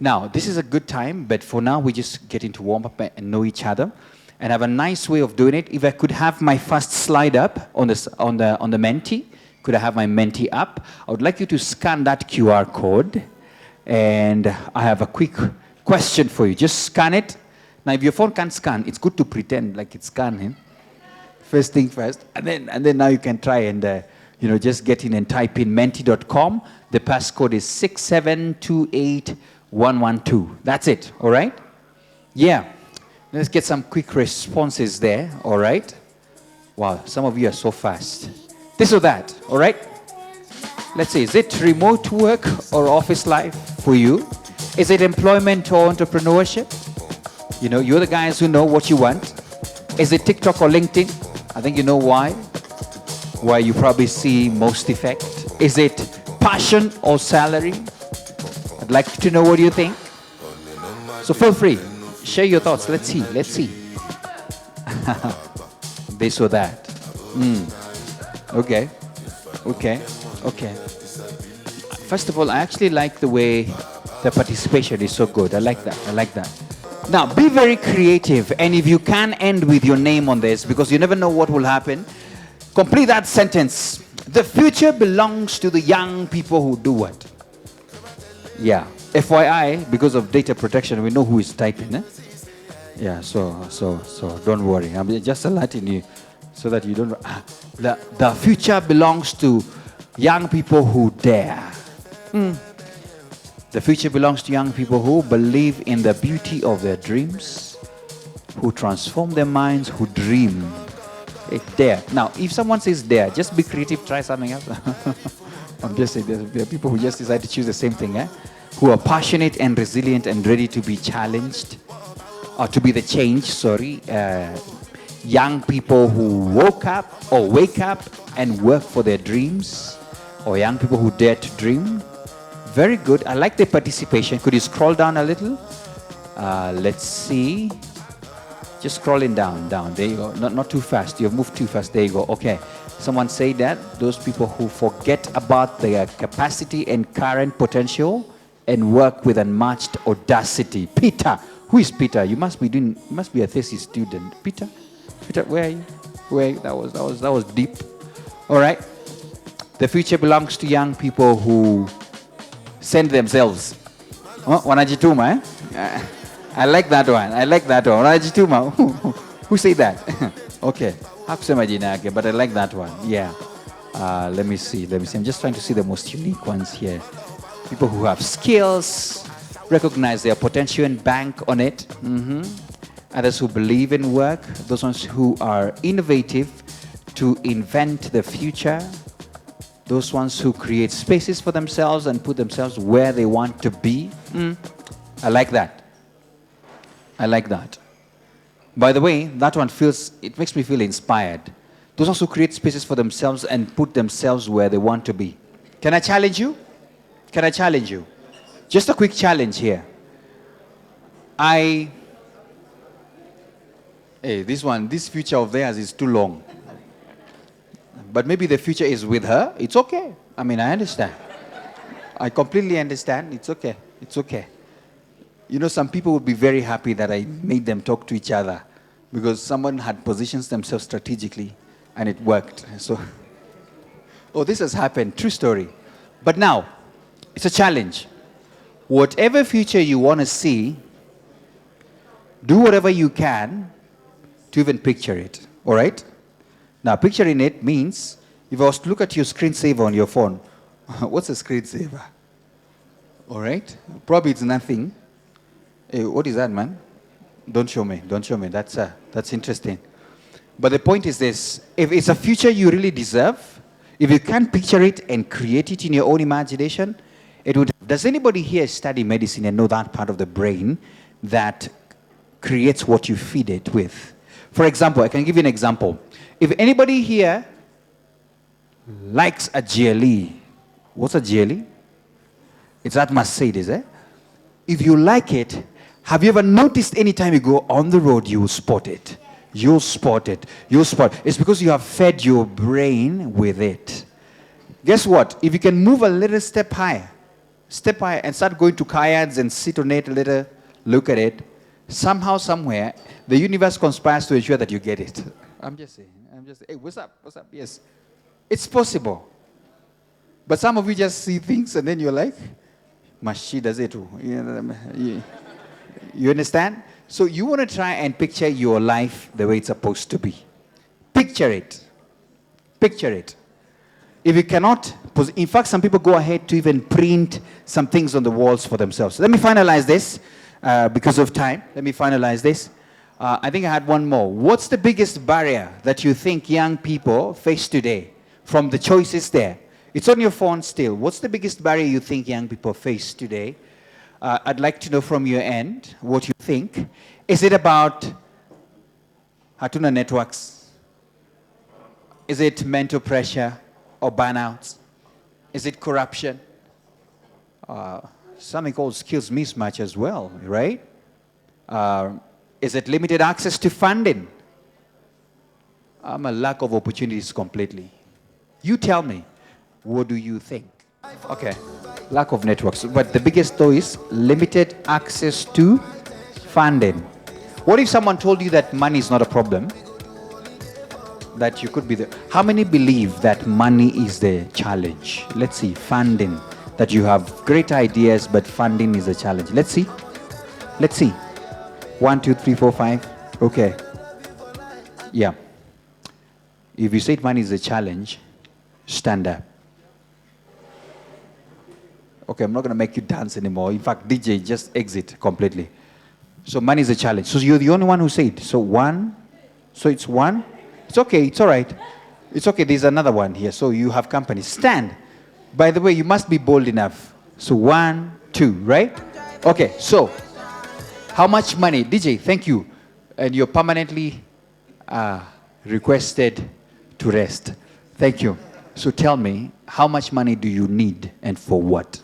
Now, this is a good time, but for now, we just get into warm-up and know each other. And I have a nice way of doing it. If I could have my first slide up on the Menti, could I have my Menti up? I would like you to scan that QR code. And I have a quick question for you. Just scan it. Now, if your phone can't scan, it's good to pretend like it's scanning. First thing first. And then now you can try and, just get in and type in menti.com. The passcode is 6728112. That's it, all right? Yeah. Let's get some quick responses there, all right? Wow, some of you are so fast. This or that, all right? Let's see, is it remote work or office life for you? Is it employment or entrepreneurship? You're the guys who know what you want. Is it TikTok or LinkedIn? I think you know why you probably see most effect. Is it passion or salary? I'd like to know what you think. So feel free. Share your thoughts. Let's see. This or that. Okay. First of all, I actually like the way the participation is so good. I like that. Now, be very creative. And if you can end with your name on this, because you never know what will happen, complete that sentence. The future belongs to the young people who do what? Yeah. FYI, because of data protection, we know who is typing. Yeah, so don't worry. I'm just alerting you so that you don't... The future belongs to young people who dare. The future belongs to young people who believe in the beauty of their dreams, who transform their minds, who dream. Dare. Now, if someone says dare, just be creative, try something else. I'm just saying, there are people who just decide to choose the same thing, who are passionate and resilient and ready to be challenged, or to be the change, young people who wake up and work for their dreams, or young people who dare to dream. Very good. I like the participation. Could you scroll down a little? Let's see. Just scrolling down. There you go. Not too fast. You've moved too fast. There you go. Okay. Someone say that. Those people who forget about their capacity and current potential and work with unmatched audacity. Peter. Who is Peter? You must be a thesis student. Peter, where are you? That was deep. All right. The future belongs to young people who send themselves. Wanajituma, I like that one. Wanajituma. Who said that? Okay. Hakusema jina yake, but I like that one. Yeah. Let me see. I'm just trying to see the most unique ones here. People who have skills, recognize their potential and bank on it. Others who believe in work. Those ones who are innovative to invent the future. Those ones who create spaces for themselves and put themselves where they want to be. I like that. By the way, that one it makes me feel inspired. Those ones who create spaces for themselves and put themselves where they want to be. Can I challenge you? Just a quick challenge here. This future of theirs is too long. But maybe the future is with her. It's okay. I understand. I completely understand. It's okay. Some people would be very happy that I made them talk to each other because someone had positioned themselves strategically and it worked. So, this has happened. True story. But now, it's a challenge. Whatever future you want to see, do whatever you can to even picture it. All right? Now, picturing it means, if I was to look at your screensaver on your phone, what's a screensaver? All right? Probably it's nothing. Hey, what is that, man? Don't show me. That's interesting. But the point is this. If it's a future you really deserve, if you can picture it and create it in your own imagination, it would... Does anybody here study medicine and know that part of the brain that creates what you feed it with? For example, I can give you an example. If anybody here likes a JLA, what's a JLA? It's that Mercedes, If you like it, have you ever noticed any time you go on the road, you will spot it? It's because you have fed your brain with it. Guess what? If you can move a little step higher, Step by and start going to kayaks and sit on it a little, look at it. Somehow, somewhere, the universe conspires to ensure that you get it. I'm just saying, hey, what's up? What's up? Yes. It's possible. But some of you just see things and then you're like, Mashi does it too. You understand? So you want to try and picture your life the way it's supposed to be. Picture it. Picture it. If you cannot, in fact, some people go ahead to even print some things on the walls for themselves. Let me finalize this because of time. Let me finalize this. I think I had one more. What's the biggest barrier that you think young people face today from the choices there? It's on your phone still. What's the biggest barrier you think young people face today? I'd like to know from your end what you think. Is it about hatuna networks? Is it mental pressure or burnouts? Is it corruption? Something called skills mismatch as well, right? Is it limited access to funding? A lack of opportunities completely. You tell me, what do you think? Okay, lack of networks. But the biggest though is limited access to funding. What if someone told you that money is not a problem? That you could be the... How many believe that money is the challenge? Let's see, funding. That you have great ideas, but funding is a challenge. Let's see. Let's see. 1, 2, 3, 4, 5. Okay. Yeah. If you say money is a challenge, stand up. Okay, I'm not going to make you dance anymore. In fact, DJ, just exit completely. So money is a challenge. So you're the only one who said. So one. So it's one. It's okay. It's all right. It's okay. There's another one here. So you have company. Stand. By the way, you must be bold enough. So 1, 2, right? Okay. So how much money? DJ, thank you. And you're permanently requested to rest. Thank you. So tell me, how much money do you need and for what?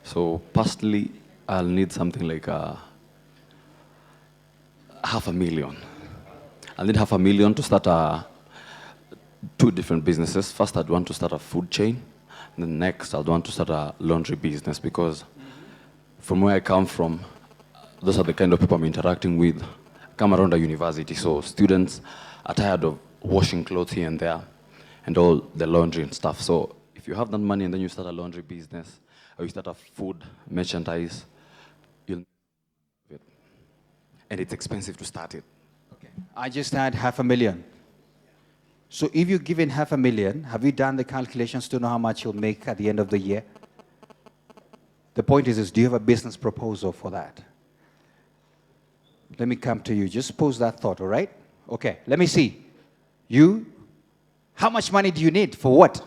So personally, I'll need something like $500,000. I'll need $500,000 to start 2 different businesses. First, I'd want to start a food chain. And then next, I'd want to start a laundry business because from where I come from, those are the kind of people I'm interacting with. I come around a university, so students are tired of washing clothes here and there and all the laundry and stuff. So if you have that money and then you start a laundry business or you start a food merchandise, you'll... And it's expensive to start it. Okay. I just had $500,000. So if you're given $500,000, have you done the calculations to know how much you'll make at the end of the year? The point is do you have a business proposal for that? Let me come to you. Just pose that thought, all right? Okay, let me see. You, how much money do you need for what?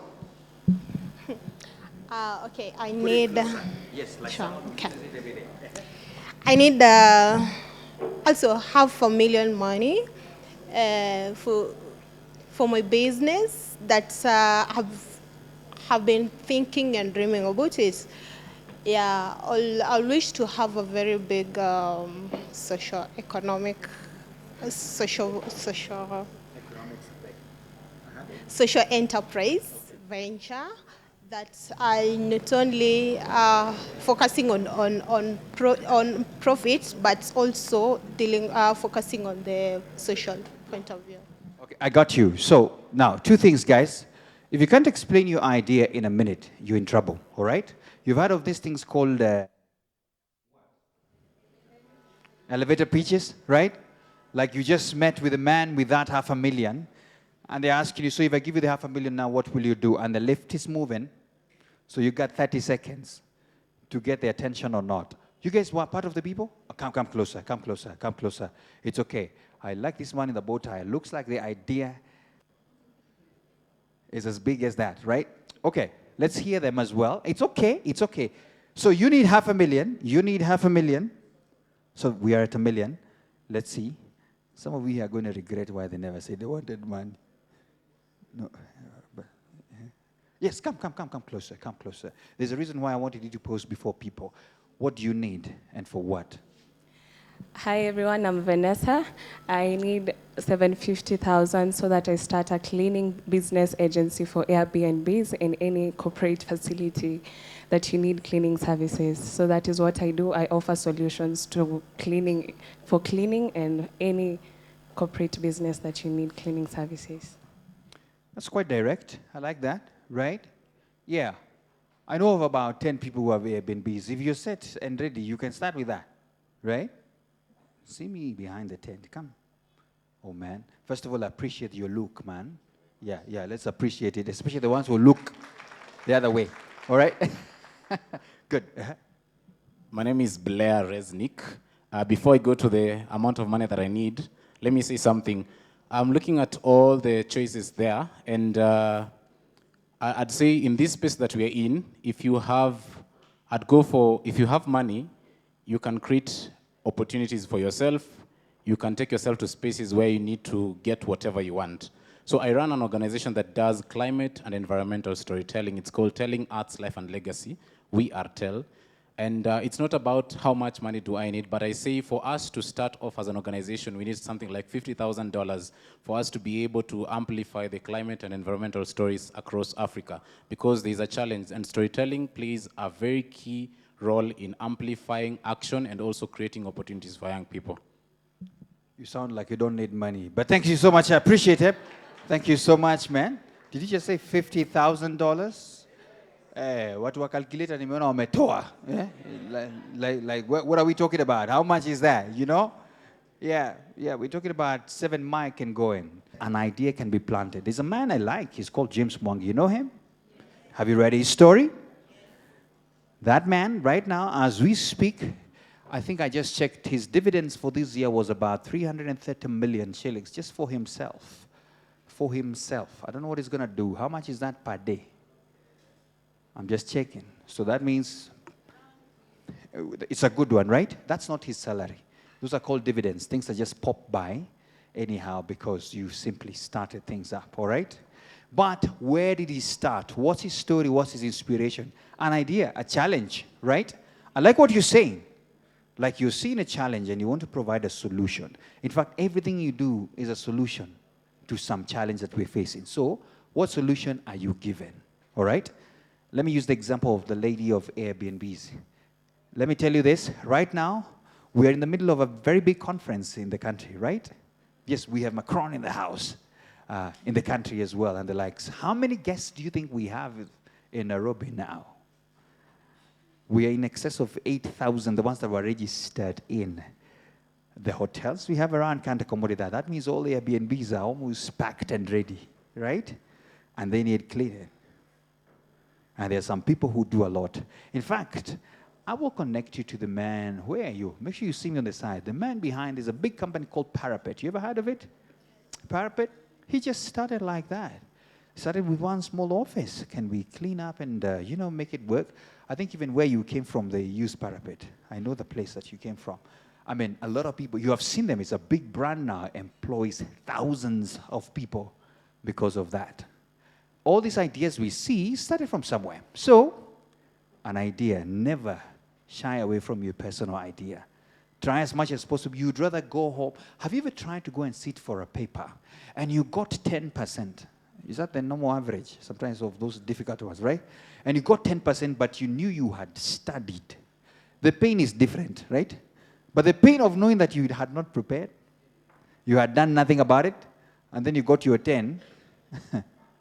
Okay, I need... Yes, like sure, okay. I need also $500,000 money for my business that have been thinking and dreaming about it. Yeah, I wish to have a very big social enterprise venture that I not only focusing on profit, but also focusing on the social point of view. Okay, I got you. So now, 2 things, guys. If you can't explain your idea in a minute, you're in trouble, all right? You've heard of these things called elevator pitches, right? Like you just met with a man with that $500,000, and they're asking you, so if I give you the $500,000 now, what will you do? And the lift is moving, so you got 30 seconds to get their attention or not. You guys were part of the people? Oh, come closer, come closer, come closer. It's okay. I like this one in the bow tie. Looks like the idea is as big as that, right? Okay, let's hear them as well. It's okay, it's okay. So you need $500,000, you need $500,000. So we are at $1 million. Let's see. Some of you are going to regret why they never said they wanted money. No. Yes, come closer, come closer. There's a reason why I wanted you to pose before people. What do you need and for what? Hi everyone, I'm Vanessa. I need 750,000 so that I start a cleaning business agency for Airbnbs and any corporate facility that you need cleaning services. So that is what I do. I offer solutions to for cleaning and any corporate business that you need cleaning services. That's quite direct. I like that, right? Yeah. I know of about 10 people who have Airbnbs. If you're set and ready, you can start with that, right? See me behind the tent. Come. Oh, man. First of all, I appreciate your look, man. Yeah, let's appreciate it, especially the ones who look the other way. All right? Good. My name is Blair Resnick. Before I go to the amount of money that I need, let me say something. I'm looking at all the choices there, and I'd say in this space that we are in, if you have money, you can create opportunities for yourself. You can take yourself to spaces where you need to get whatever you want. So I run an organization that does climate and environmental storytelling. It's called Telling Arts, Life and Legacy. We are Tell. And it's not about how much money do I need, but I say for us to start off as an organization, we need something like $50,000 for us to be able to amplify the climate and environmental stories across Africa, because there's a challenge, and storytelling plays a very key role in amplifying action and also creating opportunities for young people. You sound like you don't need money, but thank you so much. I appreciate it. Thank you so much, man. Did you just say $50,000? Watu wa calculator nimeona wametoa. Like what are we talking about? How much is that, you know? Yeah, we're talking about 7 mic and going. An idea can be planted. There's a man I like. He's called James Mwangi. You know him? Have you read his story? That man, right now, as we speak, I think I just checked, his dividends for this year was about 330 million shillings just for himself. For himself. I don't know what he's going to do. How much is that per day? I'm just checking. So that means it's a good one, right? That's not his salary. Those are called dividends. Things that just pop by anyhow because you simply started things up, all right? But where did he start? What's his story? What's his inspiration? An idea, a challenge, right? I like what you're saying. Like you're seeing a challenge and you want to provide a solution. In fact, everything you do is a solution to some challenge that we're facing. So what solution are you given? All right? Let me use the example of the lady of Airbnbs. Let me tell you this. Right now, we are in the middle of a very big conference in the country, right? Yes, we have Macron in the house, in the country as well, and the likes. How many guests do you think we have in Nairobi now? We are in excess of 8,000, the ones that were registered in. The hotels we have around can't accommodate that. That means all the Airbnbs are almost packed and ready, right? And they need cleaning. And there are some people who do a lot. In fact, I will connect you to the man. Where are you? Make sure you see me on the side. The man behind is a big company called Parapet. You ever heard of it? Parapet? He just started like that. Started with one small office. Can we clean up and, make it work? I think even where you came from, they use Parapet. I know the place that you came from. I mean, a lot of people, you have seen them. It's a big brand now, employs thousands of people because of that. All these ideas we see started from somewhere. So, an idea, never shy away from your personal idea. Try as much as possible. You'd rather go home. Have you ever tried to go and sit for a paper and you got 10%? Is that the normal average? Sometimes of those difficult ones, right? And you got 10%, but you knew you had studied. The pain is different, right? But the pain of knowing that you had not prepared, you had done nothing about it, and then you got your 10,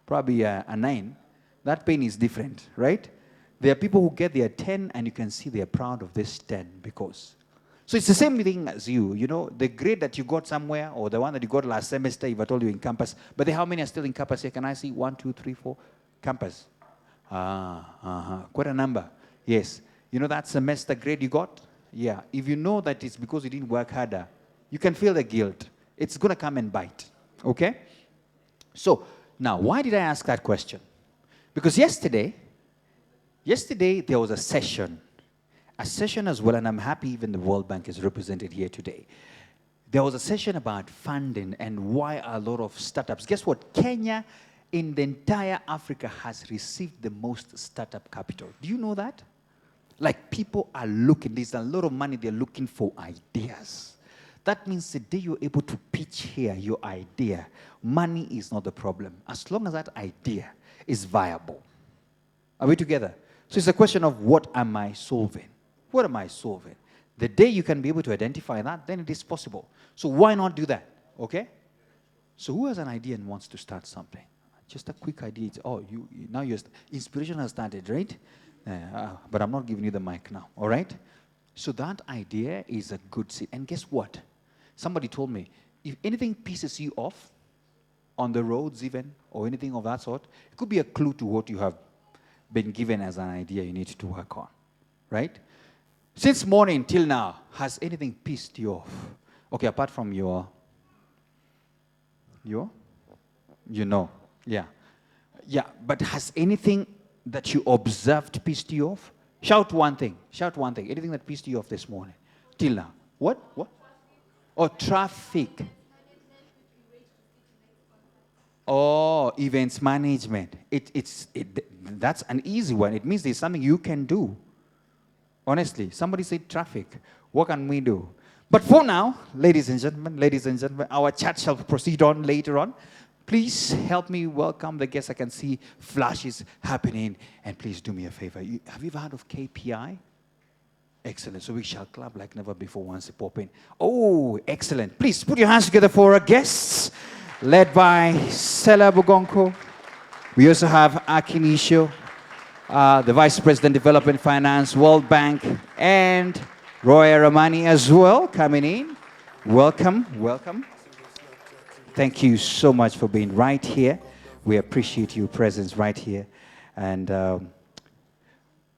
probably a 9, that pain is different, right? There are people who get their 10 and you can see they're proud of this 10 because. So it's the same thing as you, the grade that you got somewhere or the one that you got last semester, if I told you in campus. But then how many are still in campus here? Can I see 1, 2, 3, 4? Campus. Quite a number. Yes. You know that semester grade you got? Yeah. If you know that it's because you didn't work harder, you can feel the guilt. It's going to come and bite. Okay? So, now, why did I ask that question? Because yesterday there was a session as well, and I'm happy even the World Bank is represented here today. There was a session about funding and why a lot of startups. Guess what? Kenya in the entire Africa has received the most startup capital. Do you know that? Like people are looking, there's a lot of money, they're looking for ideas. That means the day you're able to pitch here your idea, money is not the problem, as long as that idea is viable. Are we together? So it's a question of what am I solving? What am I solving? The day you can be able to identify that, then it is possible. So why not do that? Okay? So who has an idea and wants to start something? Just a quick idea. Now your inspiration has started, right? But I'm not giving you the mic now, all right? So that idea is a good seed. And guess what? Somebody told me, if anything pisses you off, on the roads even, or anything of that sort, it could be a clue to what you have been given as an idea you need to work on, right? Since morning till now, has anything pissed you off? Okay, apart from your, yeah. Yeah, but has anything that you observed pissed you off? Shout one thing. Shout one thing. Anything that pissed you off this morning? Till now. What? Oh, traffic. Oh, events management. That's an easy one. It means there's something you can do. Honestly, somebody said traffic. What can we do? But for now, ladies and gentlemen, our chat shall proceed on later on. Please help me welcome the guests. I can see flashes happening. And please do me a favor. Have you ever heard of KPI? Excellent. So we shall clap like never before once they pop in. Oh, excellent. Please put your hands together for our guests, led by Sellah Bogonko. We also have Aki Nishio, the Vice President, Development Finance, World Bank, and Roya Rahmani as well, coming in. Welcome, welcome. Thank you so much for being right here. We appreciate your presence right here. And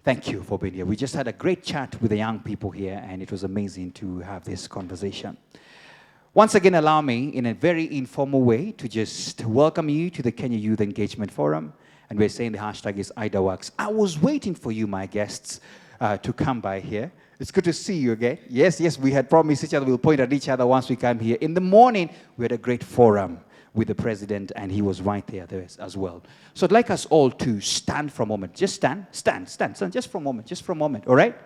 thank you for being here. We just had a great chat with the young people here, and it was amazing to have this conversation. Once again, allow me, in a very informal way, to just welcome you to the Kenya Youth Engagement Forum. And we're saying the hashtag is IDAWorks. I was waiting for you, my guests, to come by here. It's good to see you again. Yes, we had promised each other we'll point at each other once we come here. In the morning, we had a great forum with the president, and he was right there as well. So I'd like us all to stand for a moment. Just stand, just for a moment, all right?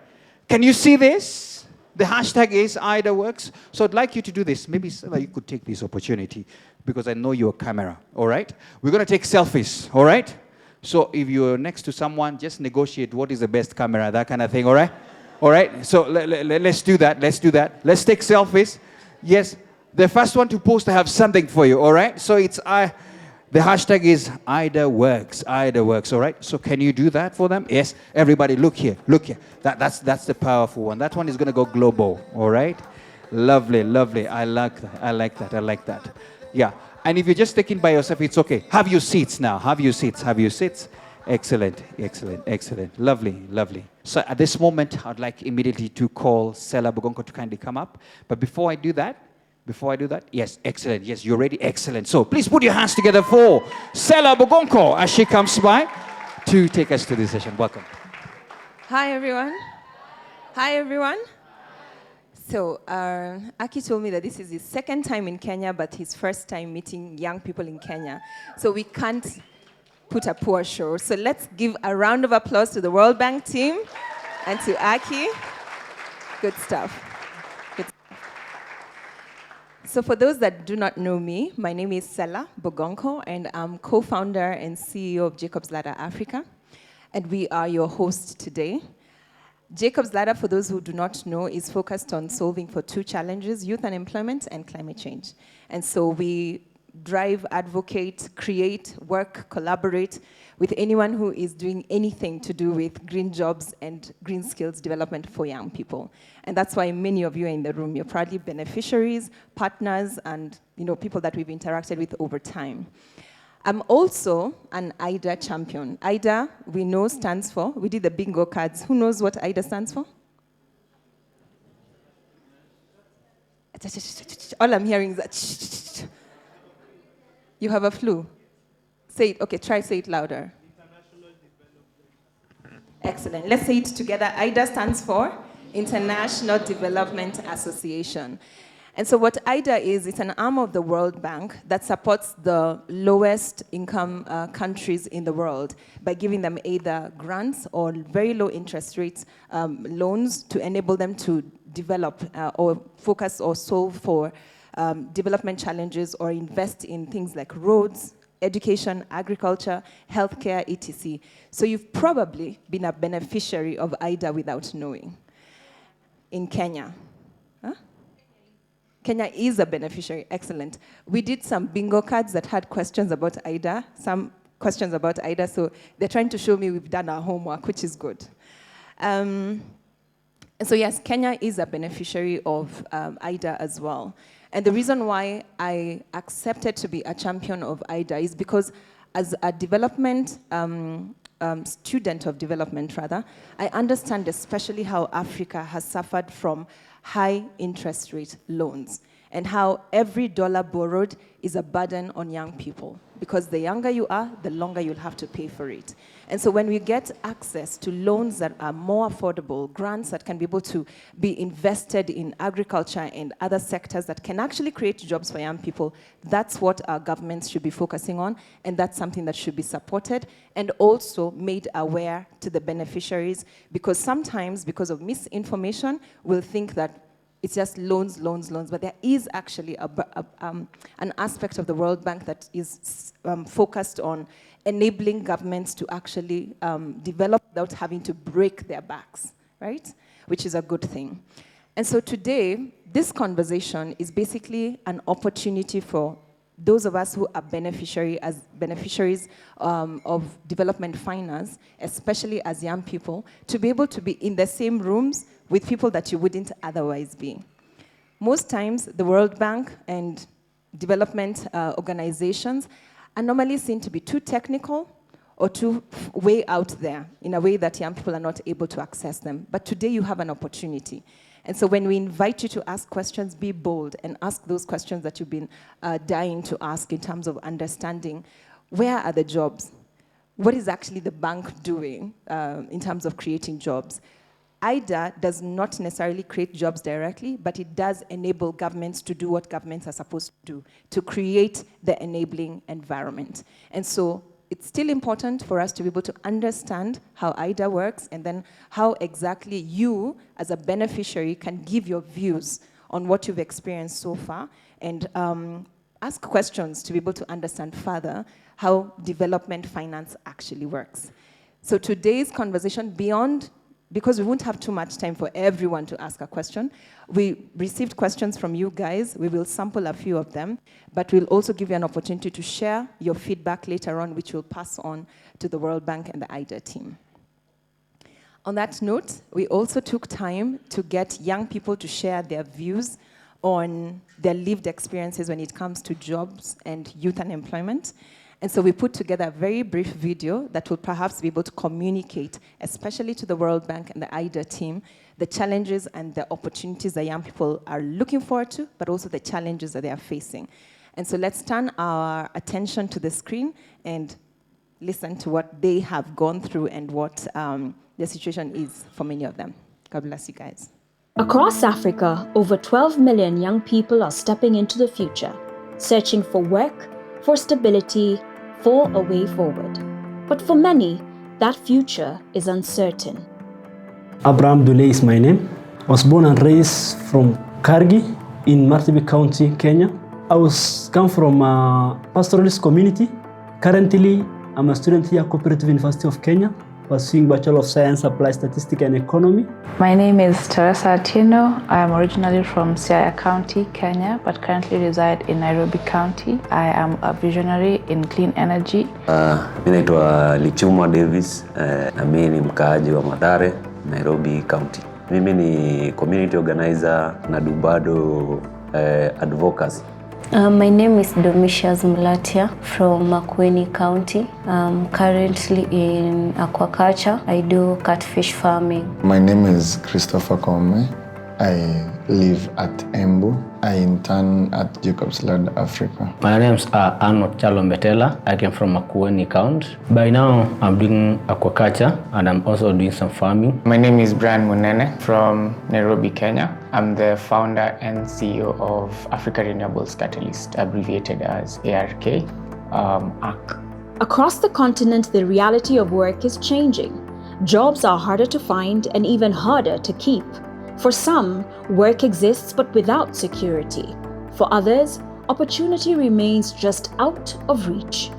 Can you see this? The hashtag is IDAWorks. So I'd like you to do this. Maybe you could take this opportunity, because I know you're a camera, all right? We're going to take selfies, all right? So if you're next to someone, just negotiate what is the best camera, that kind of thing, all right? All right, so let's do that. Let's take selfies. Yes, the first one to post, I have something for you, all right? So the hashtag is IDAWorks, all right? So can you do that for them? Yes, everybody, look here. That's the powerful one. That one is going to go global, all right? Lovely. I like that. Yeah, and if you're just taking by yourself, it's okay. Have your seats now. Have your seats. Excellent. Lovely. So at this moment, I'd like immediately to call Sellah Bogonko to kindly come up. But before I do that, yes, excellent. Yes, you're ready. Excellent. So please put your hands together for Sellah Bogonko as she comes by to take us to this session. Welcome. Hi, everyone. So Aki told me that this is his second time in Kenya, but his first time meeting young people in Kenya. So we can't put a poor show. So let's give a round of applause to the World Bank team and to Aki. Good stuff. So for those that do not know me, my name is Sellah Bogonko, and I'm co-founder and CEO of Jacob's Ladder Africa. And we are your host today. Jacob's Ladder, for those who do not know, is focused on solving for two challenges: youth unemployment and climate change. And so we drive, advocate, create, work, collaborate with anyone who is doing anything to do with green jobs and green skills development for young people. And that's why many of you are in the room. You're proudly beneficiaries, partners, and people that we've interacted with over time. I'm also an IDA champion. IDA, we know, stands for, we did the bingo cards. Who knows what IDA stands for? All I'm hearing is that. You have a flu. Say it. Okay, say it louder. International Development. Excellent. Let's say it together. IDA stands for International Development Association. And so what IDA is, it's an arm of the World Bank that supports the lowest income countries in the world by giving them either grants or very low interest rates loans to enable them to develop or focus or solve for development challenges or invest in things like roads, education, agriculture, healthcare, etc. So you've probably been a beneficiary of IDA without knowing. In Kenya. Huh? Kenya is a beneficiary, excellent. We did some bingo cards that had questions about IDA, so they're trying to show me we've done our homework, which is good. So yes, Kenya is a beneficiary of IDA as well. And the reason why I accepted to be a champion of IDA is because as a development, student of development rather, I understand especially how Africa has suffered from high interest rate loans and how every dollar borrowed is a burden on young people because the younger you are, the longer you'll have to pay for it. And so when we get access to loans that are more affordable, grants that can be able to be invested in agriculture and other sectors that can actually create jobs for young people, that's what our governments should be focusing on, and that's something that should be supported and also made aware to the beneficiaries, because sometimes, because of misinformation, we'll think that it's just loans, but there is actually an aspect of the World Bank that is focused on enabling governments to actually develop without having to break their backs, right? Which is a good thing. And so today, this conversation is basically an opportunity for those of us who are beneficiaries of development finance, especially as young people, to be able to be in the same rooms with people that you wouldn't otherwise be. Most times, the World Bank and development organizations are normally seen to be too technical or too way out there in a way that young people are not able to access them. But today you have an opportunity. And so when we invite you to ask questions, be bold and ask those questions that you've been dying to ask in terms of understanding where are the jobs? What is actually the bank doing in terms of creating jobs? IDA does not necessarily create jobs directly, but it does enable governments to do what governments are supposed to do, to create the enabling environment. And so it's still important for us to be able to understand how IDA works and then how exactly you, as a beneficiary, can give your views on what you've experienced so far and ask questions to be able to understand further how development finance actually works. So today's conversation, because we won't have too much time for everyone to ask a question, we received questions from you guys. We will sample a few of them, but we'll also give you an opportunity to share your feedback later on, which we'll pass on to the World Bank and the IDA team. On that note, we also took time to get young people to share their views on their lived experiences when it comes to jobs and youth unemployment. And so we put together a very brief video that will perhaps be able to communicate, especially to the World Bank and the IDA team, the challenges and the opportunities that young people are looking forward to, but also the challenges that they are facing. And so let's turn our attention to the screen and listen to what they have gone through and what the situation is for many of them. God bless you guys. Across Africa, over 12 million young people are stepping into the future, searching for work, for stability, for a way forward. But for many, that future is uncertain. Abraham Dule is my name. I was born and raised from Kargi in Marsabit County, Kenya. I come from a pastoralist community. Currently, I'm a student here at Cooperative University of Kenya, pursuing Bachelor of Science, Applied Statistics and Economy. My name is Teresa Atieno. I am originally from Siaya County, Kenya, but currently reside in Nairobi County. I am a visionary in clean energy. Mimi naitwa Lichuma Davis, na mimi ni mkaaji wa Mathare, Nairobi County. Mimi ni community organizer na Dubado advocacy. My name is Domitius Mulatia from Makueni County. I'm currently in aquaculture. I do catfish farming. My name is Christopher Kome. I live at Embu. I intern at Jacob's Ladder Africa. My name is Arnold Chalombetela. I came from Makueni County. By now, I'm doing aquaculture and I'm also doing some farming. My name is Brian Munene from Nairobi, Kenya. I'm the founder and CEO of Africa Renewables Catalyst, abbreviated as ARK, ARC. Across the continent, the reality of work is changing. Jobs are harder to find and even harder to keep. For some, work exists but without security. For others, opportunity remains just out of reach.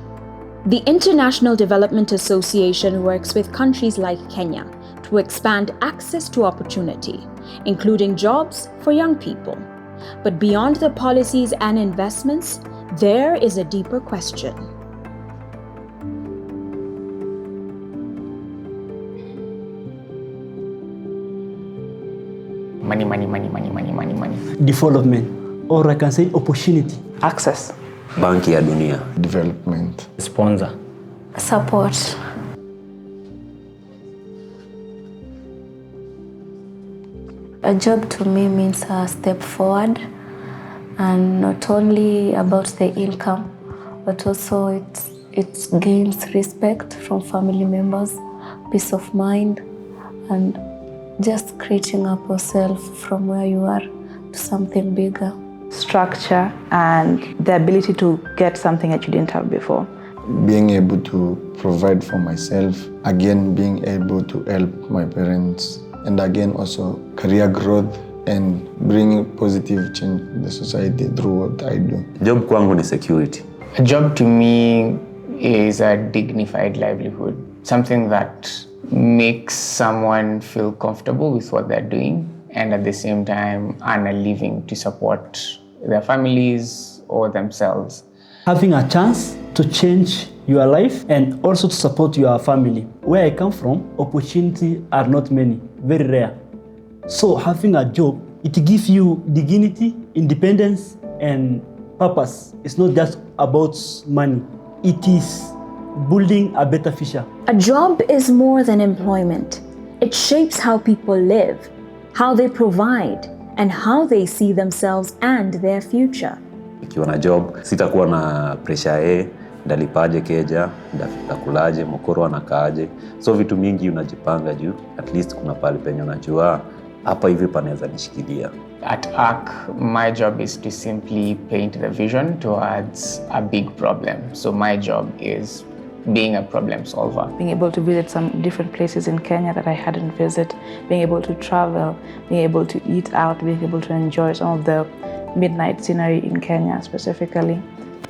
The International Development Association works with countries like Kenya to expand access to opportunity, including jobs for young people. But beyond the policies and investments, there is a deeper question. Money. Development, or I can say opportunity. Access. Banki ya Dunia. Development. Sponsor. Support. A job to me means a step forward, and not only about the income, but also it gains respect from family members, peace of mind, and just creating up yourself from where you are to something bigger. Structure and the ability to get something that you didn't have before. Being able to provide for myself, again being able to help my parents, and again also career growth and bringing positive change in the society through what I do. Job kwangu ni security. A job to me is a dignified livelihood, something that makes someone feel comfortable with what they're doing and at the same time earn a living to support their families or themselves. Having a chance to change your life and also to support your family. Where I come from, opportunities are not many, very rare. So having a job, it gives you dignity, independence, and purpose. It's not just about money. It is building a better future. A job is more than employment. It shapes how people live, how they provide, and how they see themselves and their future. Ikiwa na job, sitakuwa na pressure ndalipaje keja, ndakulaje, mokoro anakaaje. So vitu mingi unajipanga juu, at least kuna pale penye unajua hapa hivi panaweza nishikilia. At ARC, my job is to simply paint the vision towards a big problem. So my job is being a problem solver. Being able to visit some different places in Kenya that I hadn't visited, being able to travel, being able to eat out, being able to enjoy some of the midnight scenery in Kenya specifically.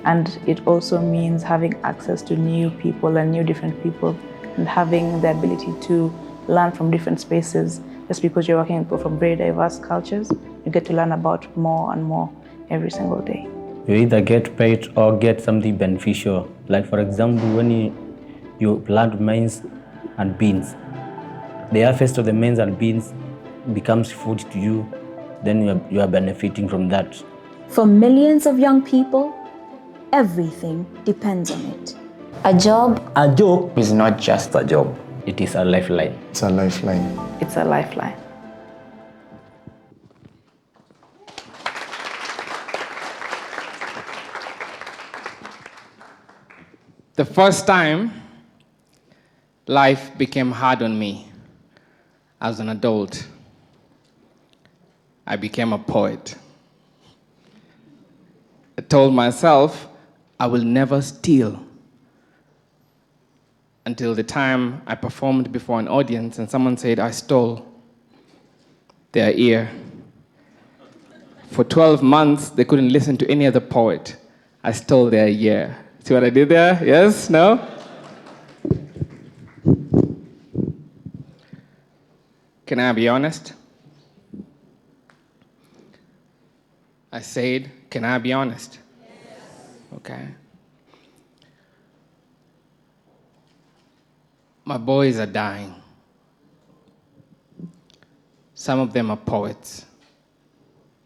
And it also means having access to new people and new different people and having the ability to learn from different spaces. Just because you're working with people from very diverse cultures, you get to learn about more and more every single day. You either get paid or get something beneficial. Like for example, when you plant maize and beans, the harvest of the maize and beans becomes food to you, then you are benefiting from that. For millions of young people, everything depends on it. A job is not just a job. It is a lifeline. It's a lifeline. It's a lifeline. The first time life became hard on me as an adult, I became a poet. I told myself I will never steal until the time I performed before an audience and someone said I stole their ear. For 12 months, they couldn't listen to any other poet. I stole their ear. See what I did there? Yes? No? Can I be honest? I said, can I be honest? Yes. Okay. My boys are dying. Some of them are poets.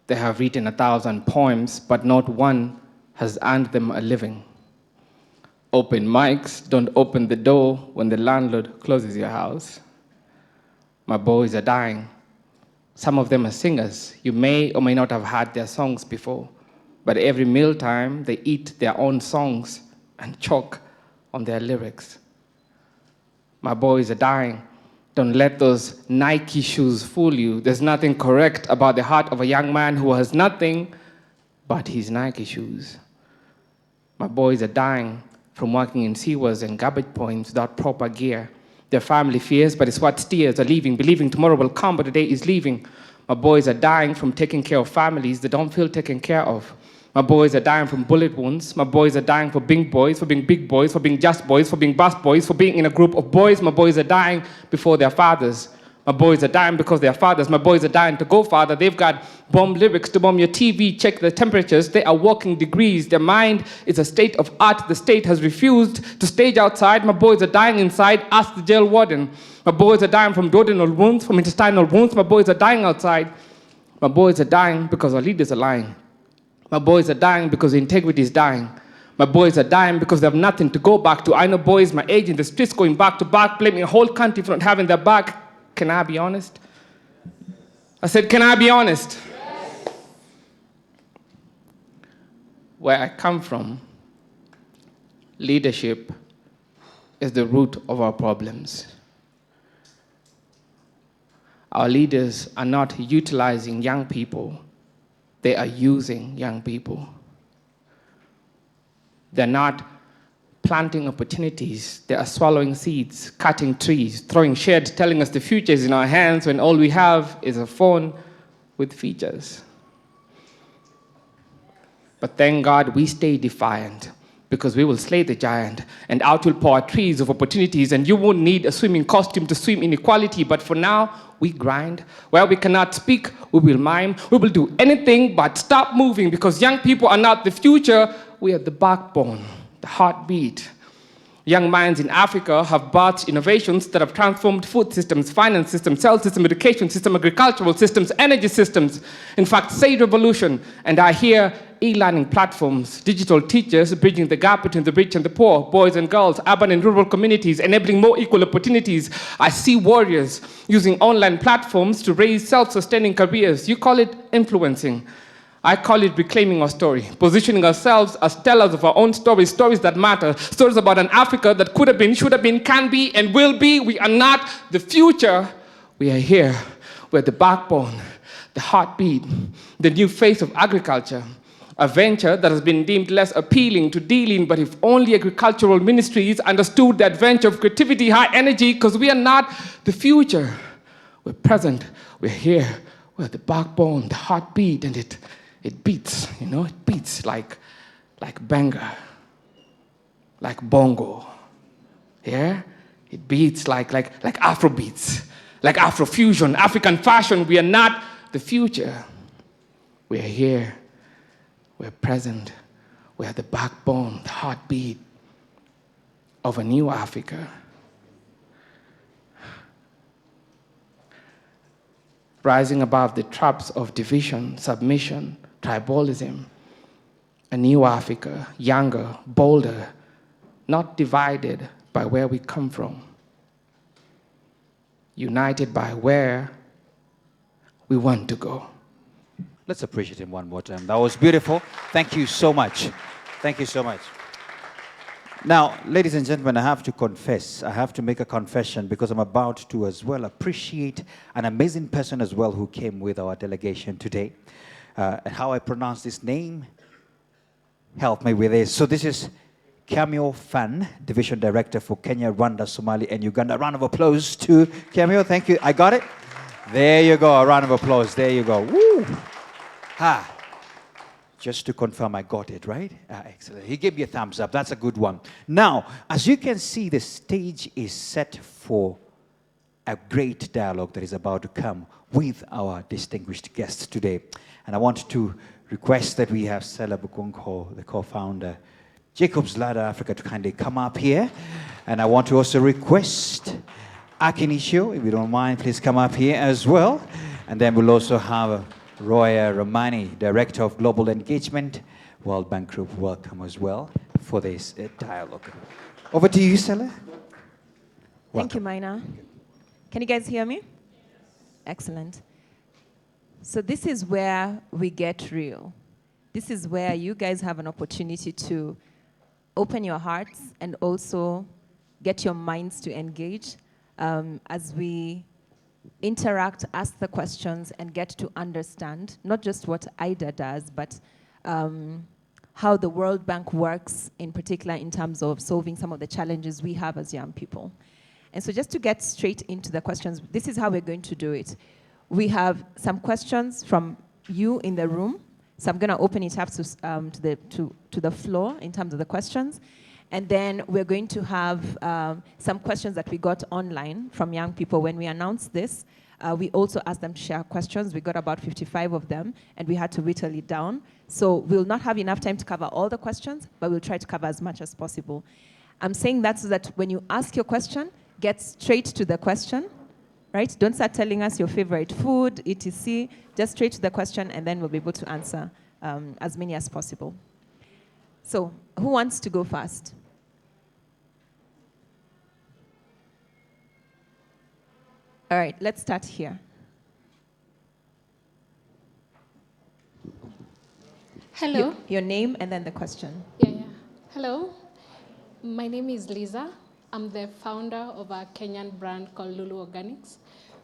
They have written 1,000 poems, but not one has earned them a living. Open mics don't open the door when the landlord closes your house. My boys are dying. Some of them are singers. You may or may not have heard their songs before, but every mealtime they eat their own songs and choke on their lyrics. My boys are dying. Don't let those Nike shoes fool you. There's nothing correct about the heart of a young man who has nothing but his Nike shoes. My boys are dying from working in sewers and garbage points without proper gear. Their family fears, but it's what steers are leaving, believing tomorrow will come, but today is leaving. My boys are dying from taking care of families that don't feel taken care of. My boys are dying from bullet wounds. My boys are dying for being boys, for being big boys, for being just boys, for being bus boys, for being in a group of boys. My boys are dying before their fathers. My boys are dying because their fathers. My boys are dying to go farther. They've got bomb lyrics to bomb your TV, check the temperatures. They are walking degrees. Their mind is a state of art. The state has refused to stage outside. My boys are dying inside. Ask the jail warden. My boys are dying from duodenal wounds, from intestinal wounds. My boys are dying outside. My boys are dying because our leaders are lying. My boys are dying because integrity is dying. My boys are dying because they have nothing to go back to. I know boys my age in the streets going back to back, blaming a whole country for not having their back. Can I be honest? I said, can I be honest? Yes. Where I come from, leadership is the root of our problems. Our leaders are not utilizing young people. They are using young people. They're not planting opportunities. They are swallowing seeds, cutting trees, throwing shade, telling us the future is in our hands when all we have is a phone with features. But thank God we stay defiant, because we will slay the giant, and out will pour trees of opportunities, and you won't need a swimming costume to swim inequality. But for now, we grind. Where we cannot speak, we will mime. We will do anything but stop moving, because young people are not the future. We are the backbone, the heartbeat. Young minds in Africa have birthed innovations that have transformed food systems, finance systems, health system, education system, agricultural systems, energy systems. In fact, say revolution. And I hear e-learning platforms, digital teachers bridging the gap between the rich and the poor, boys and girls, urban and rural communities, enabling more equal opportunities. I see warriors using online platforms to raise self-sustaining careers. You call it influencing. I call it reclaiming our story, positioning ourselves as tellers of our own stories, stories that matter, stories about an Africa that could have been, should have been, can be, and will be. We are not the future. We are here. We're the backbone, the heartbeat, the new face of agriculture, a venture that has been deemed less appealing to dealing, but if only agricultural ministries understood the adventure of creativity, high energy, because we are not the future. We're present. We're here. We're the backbone, the heartbeat, and it beats, it beats like banga, like bongo, yeah? It beats like Afro beats, like Afrofusion, African fashion. We are not the future. We are here, we're present, we are the backbone, the heartbeat of a new Africa. Rising above the traps of division, submission, tribalism, a new Africa, younger, bolder, not divided by where we come from, united by where we want to go. Let's appreciate him one more time. That was beautiful. Thank you so much. Thank you so much. Now, ladies and gentlemen, I have to confess, I have to make a confession, because I'm about to as well appreciate an amazing person as well who came with our delegation today. And how I pronounce this name, help me with this. So this is Cameo Fan, Division Director for Kenya, Rwanda, Somalia, and Uganda. A round of applause to Cameo. Thank you. I got it. There you go. A round of applause. There you go. Woo! Ha! Just to confirm I got it, right? Excellent. He gave me a thumbs up. That's a good one. Now, as you can see, the stage is set for a great dialogue that is about to come with our distinguished guests today. And I want to request that we have Sellah Bogonko, the co-founder, Jacob's Ladder Africa, to kindly come up here. And I want to also request Aki Nishio, if you don't mind, please come up here as well. And then we'll also have Roya Rahmani, Director of Global Engagement, World Bank Group. Welcome as well for this dialogue. Over to you, Sellah. Thank you, Maina. Can you guys hear me? Excellent. So this is where we get real. This is where you guys have an opportunity to open your hearts and also get your minds to engage as we interact, ask the questions, and get to understand not just what IDA does, but how the World Bank works, in particular in terms of solving some of the challenges we have as young people. And so just to get straight into the questions, this is how we're going to do it. We have some questions from you in the room. So I'm going to open it up to the floor in terms of the questions. And then we're going to have some questions that we got online from young people. When we announced this, we also asked them to share questions. We got about 55 of them, and we had to whittle it down. So we'll not have enough time to cover all the questions, but we'll try to cover as much as possible. I'm saying that so that when you ask your question, get straight to the question, right? Don't start telling us your favorite food, etc. Just straight to the question, and then we'll be able to answer as many as possible. So, who wants to go first? All right, let's start here. Hello. Your name and then the question. Yeah. Hello. My name is Lisa. I'm the founder of a Kenyan brand called Lulu Organics.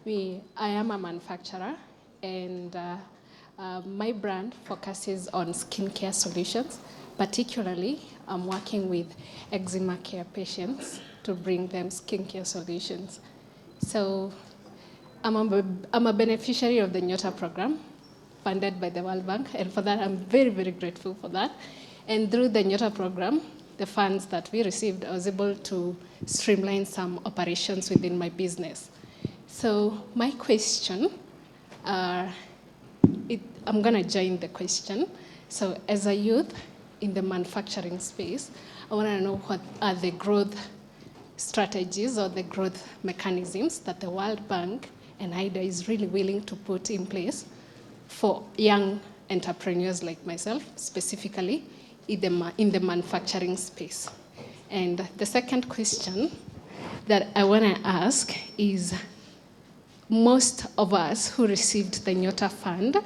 I am a manufacturer, and my brand focuses on skincare solutions. Particularly, I'm working with eczema care patients to bring them skincare solutions. So I'm a beneficiary of the Nyota program, funded by the World Bank, and for that, I'm very, very grateful for that. And through the Nyota program, the funds that we received, I was able to streamline some operations within my business. So my question, I'm going to join the question. So as a youth in the manufacturing space, I want to know what are the growth strategies or the growth mechanisms that the World Bank and IDA is really willing to put in place for young entrepreneurs like myself, specifically in the manufacturing space. And the second question that I want to ask is, most of us who received the Nyota Fund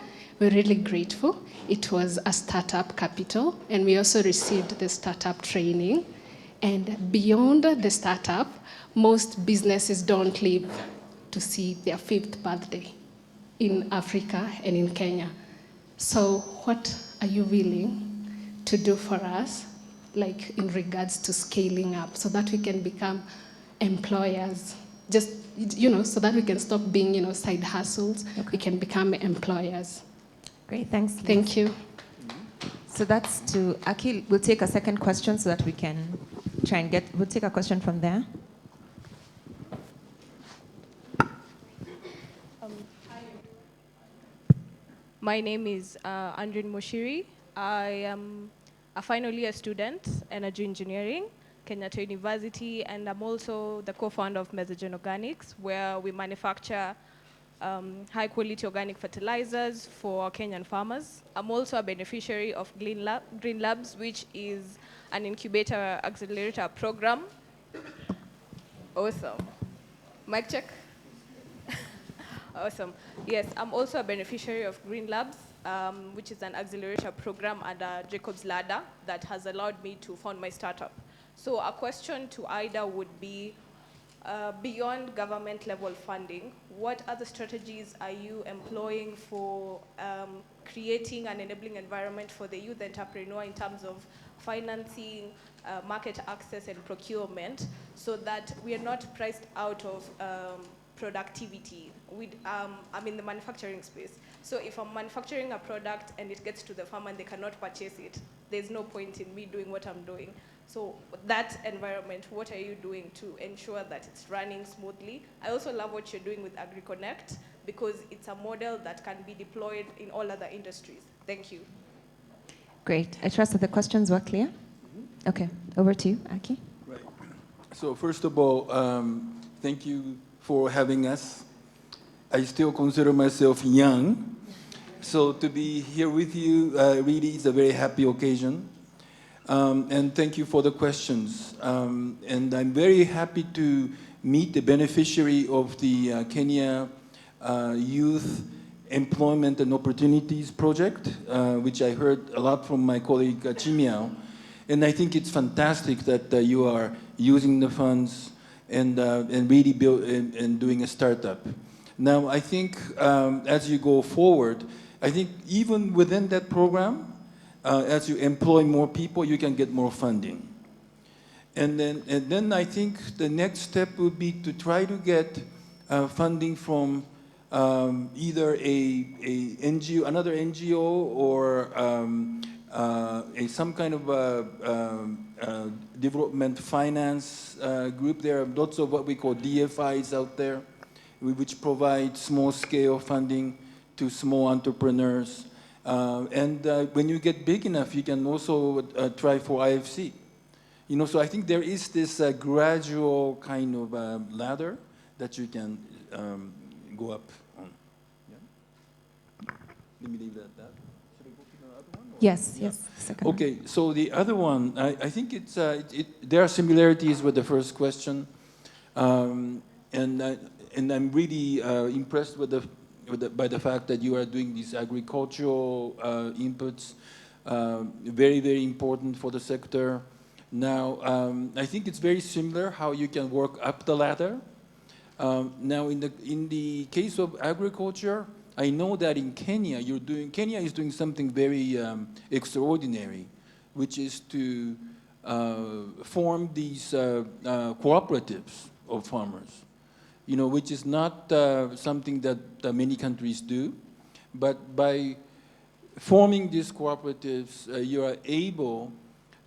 were really grateful. It was a startup capital, and we also received the startup training. And beyond the startup, most businesses don't live to see their 5th birthday in Africa and in Kenya. So what are you willing to do for us, like in regards to scaling up, so that we can become employers, just, so that we can stop being, side hustles, okay. We can become employers. Great, thanks. Thank you. So that's to Aki. We'll take a second question so that we can try and we'll take a question from there. My name is Andrin Moshiri. I am a final year student, energy engineering, Kenyatta University, and I'm also the co-founder of Mesogen Organics, where we manufacture high-quality organic fertilizers for Kenyan farmers. I'm also a beneficiary of Green Labs, which is an incubator accelerator program. Awesome. Mic check. Awesome. Yes, I'm also a beneficiary of Green Labs, which is an accelerator program under Jacob's Ladder that has allowed me to found my startup. So a question to IDA would be, beyond government level funding, what other strategies are you employing for creating an enabling environment for the youth entrepreneur in terms of financing, market access and procurement, so that we are not priced out of productivity? I'm in the manufacturing space. So if I'm manufacturing a product and it gets to the farmer and they cannot purchase it, there's no point in me doing what I'm doing. So that environment, what are you doing to ensure that it's running smoothly? I also love what you're doing with AgriConnect, because it's a model that can be deployed in all other industries. Thank you. Great. I trust that the questions were clear. Okay, over to you, Aki. Right. So first of all, thank you for having us. I still consider myself young, so to be here with you really is a very happy occasion. And thank you for the questions. And I'm very happy to meet the beneficiary of the Kenya Youth employment and opportunities project, which I heard a lot from my colleague Chimiao. And I think it's fantastic that you are using the funds and really build and doing a startup. Now, I think as you go forward, I think even within that program, as you employ more people, you can get more funding. And then I think the next step would be to try to get funding from either another NGO or some kind of development finance group. There are lots of what we call DFIs out there, which provide small-scale funding to small entrepreneurs. And when you get big enough, you can also try for IFC. You know, so I think there is this gradual kind of ladder that you can go up on. Yeah? Let me leave that at that. Should I go to the other one? Yes, Yeah. yes. Second. Okay, so the other one, I think it's there are similarities with the first question, and I'm really impressed with by the fact that you are doing these agricultural inputs, very, very important for the sector. Now, I think it's very similar how you can work up the ladder. Now, in the case of agriculture, I know that in Kenya, Kenya is doing something very extraordinary, which is to form these cooperatives of farmers. You know, which is not something that many countries do, but by forming these cooperatives, you are able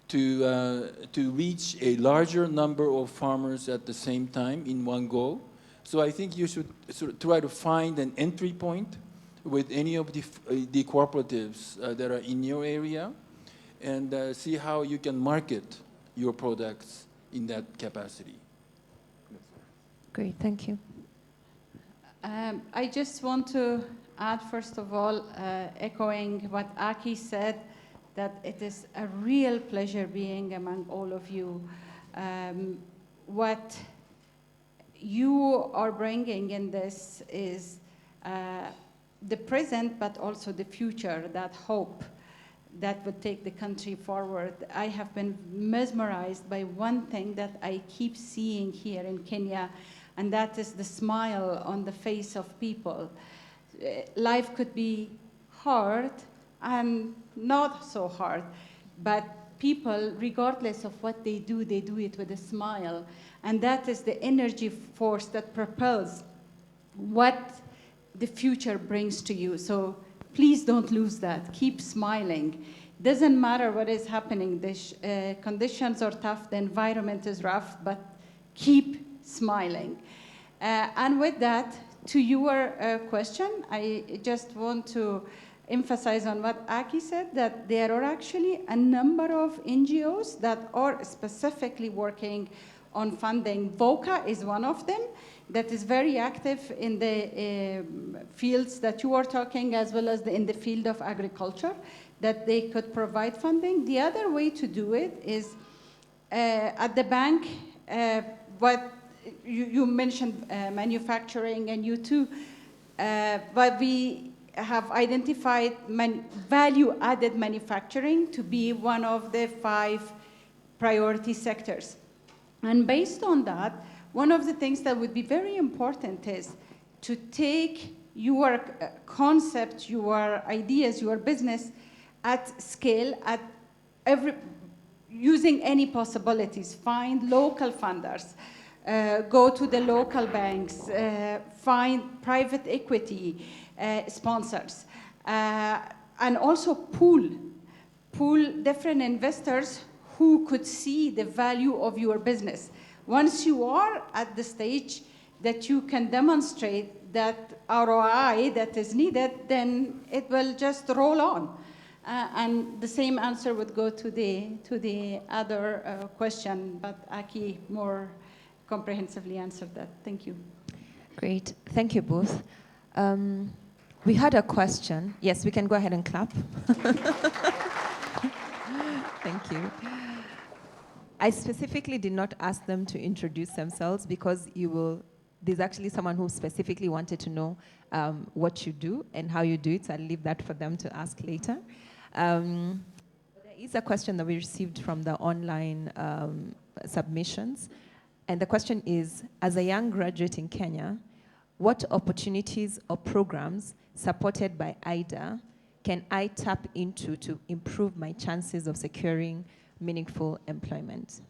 to reach a larger number of farmers at the same time in one go. So I think you should sort of try to find an entry point with any of the cooperatives that are in your area, and see how you can market your products in that capacity. Great, thank you. I just want to add, first of all, echoing what Aki said, that it is a real pleasure being among all of you. What you are bringing in this is the present, but also the future, that hope that would take the country forward. I have been mesmerized by one thing that I keep seeing here in Kenya, and that is the smile on the face of people. Life could be hard and not so hard, but people, regardless of what they do it with a smile. And that is the energy force that propels what the future brings to you. So please don't lose that. Keep smiling. Doesn't matter what is happening. The conditions are tough, the environment is rough, but keep smiling. And with that, to your question, I just want to emphasize on what Aki said, that there are actually a number of NGOs that are specifically working on funding. VOCA is one of them that is very active in the fields that you are talking, as well as in the field of agriculture, that they could provide funding. The other way to do it is at the bank, what you mentioned manufacturing, and you too, but we have identified value-added manufacturing to be one of the 5 priority sectors. And based on that, one of the things that would be very important is to take your concept, your ideas, your business at scale, using any possibilities. Find local funders, go to the local banks, find private equity sponsors, and also pool different investors who could see the value of your business. Once you are at the stage that you can demonstrate that ROI that is needed, then it will just roll on. And the same answer would go to the other question, but Aki more comprehensively answered that. Thank you. Great, thank you both. We had a question. Yes, we can go ahead and clap. Thank you. I specifically did not ask them to introduce themselves because you will there's actually someone who specifically wanted to know what you do and how you do it, so I'll leave that for them to ask later. There is a question that we received from the online submissions, and the question is, as a young graduate in Kenya, what opportunities or programs supported by IDA can I tap into to improve my chances of securing meaningful employment?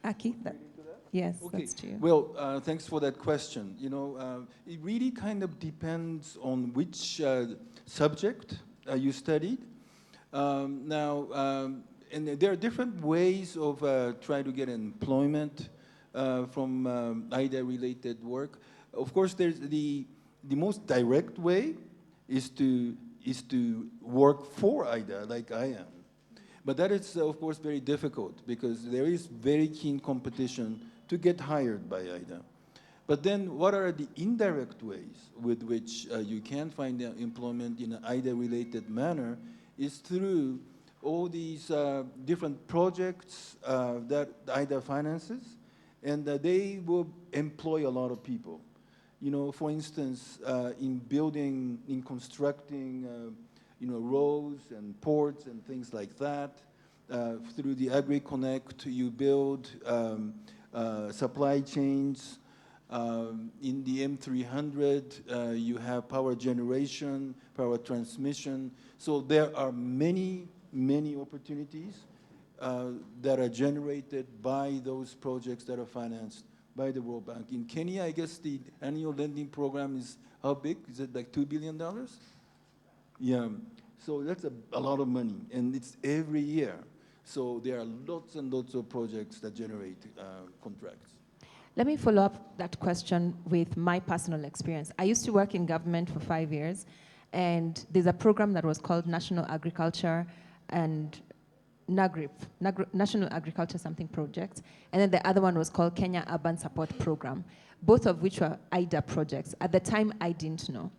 Aki, yes, Okay. that's to you. Well, thanks for that question. You know, it really kind of depends on which subject you studied. And there are different ways of trying to get employment from IDA-related work. Of course, there's the most direct way is to work for IDA, like I am. But that is, of course, very difficult because there is very keen competition to get hired by IDA. But then what are the indirect ways with which you can find employment in an IDA-related manner is through all these different projects that IDA finances, and they will employ a lot of people. You know, for instance, in building, in constructing, you know, roads and ports and things like that. Through the AgriConnect, you build supply chains. In the M300, you have power generation, power transmission. So there are many, many opportunities that are generated by those projects that are financed by the World Bank. In Kenya, I guess the annual lending program is how big? Is it like $2 billion? Yeah, so that's a lot of money, and it's every year. So there are lots and lots of projects that generate contracts. Let me follow up that question with my personal experience. I used to work in government for 5 years, and there's a program that was called National Agriculture and NAGRIP, National Agriculture Something Project, and then the other one was called Kenya Urban Support Program, both of which were IDA projects. At the time, I didn't know.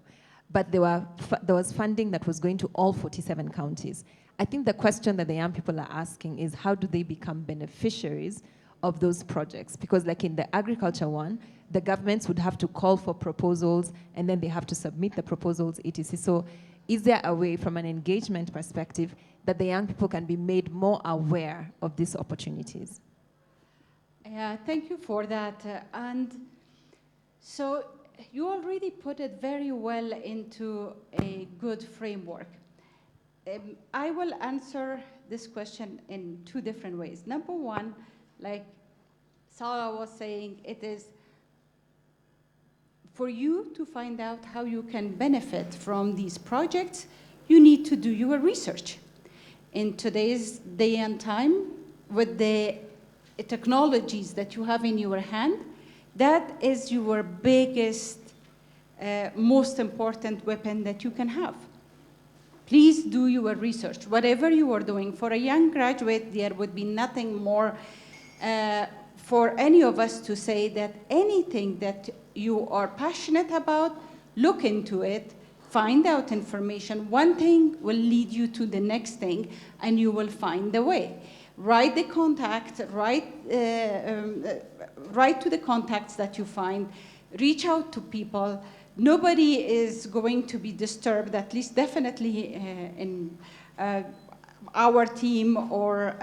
But there was funding that was going to all 47 counties. I think the question that the young people are asking is how do they become beneficiaries of those projects? Because like in the agriculture one, the governments would have to call for proposals and then they have to submit the proposals, etc. So is there a way from an engagement perspective that the young people can be made more aware of these opportunities? Thank you for that. And so you already put it very well into a good framework. I will answer this question in two different ways. Number one, like Sellah was saying, it is for you to find out how you can benefit from these projects, you need to do your research. In today's day and time, with the technologies that you have in your hand, that is your biggest, most important weapon that you can have. Please do your research. Whatever you are doing, for a young graduate, there would be nothing more for any of us to say that anything that you are passionate about, look into it, find out information. One thing will lead you to the next thing, and you will find the way. Write the contact, write to the contacts that you find, reach out to people. Nobody is going to be disturbed, at least definitely in our team or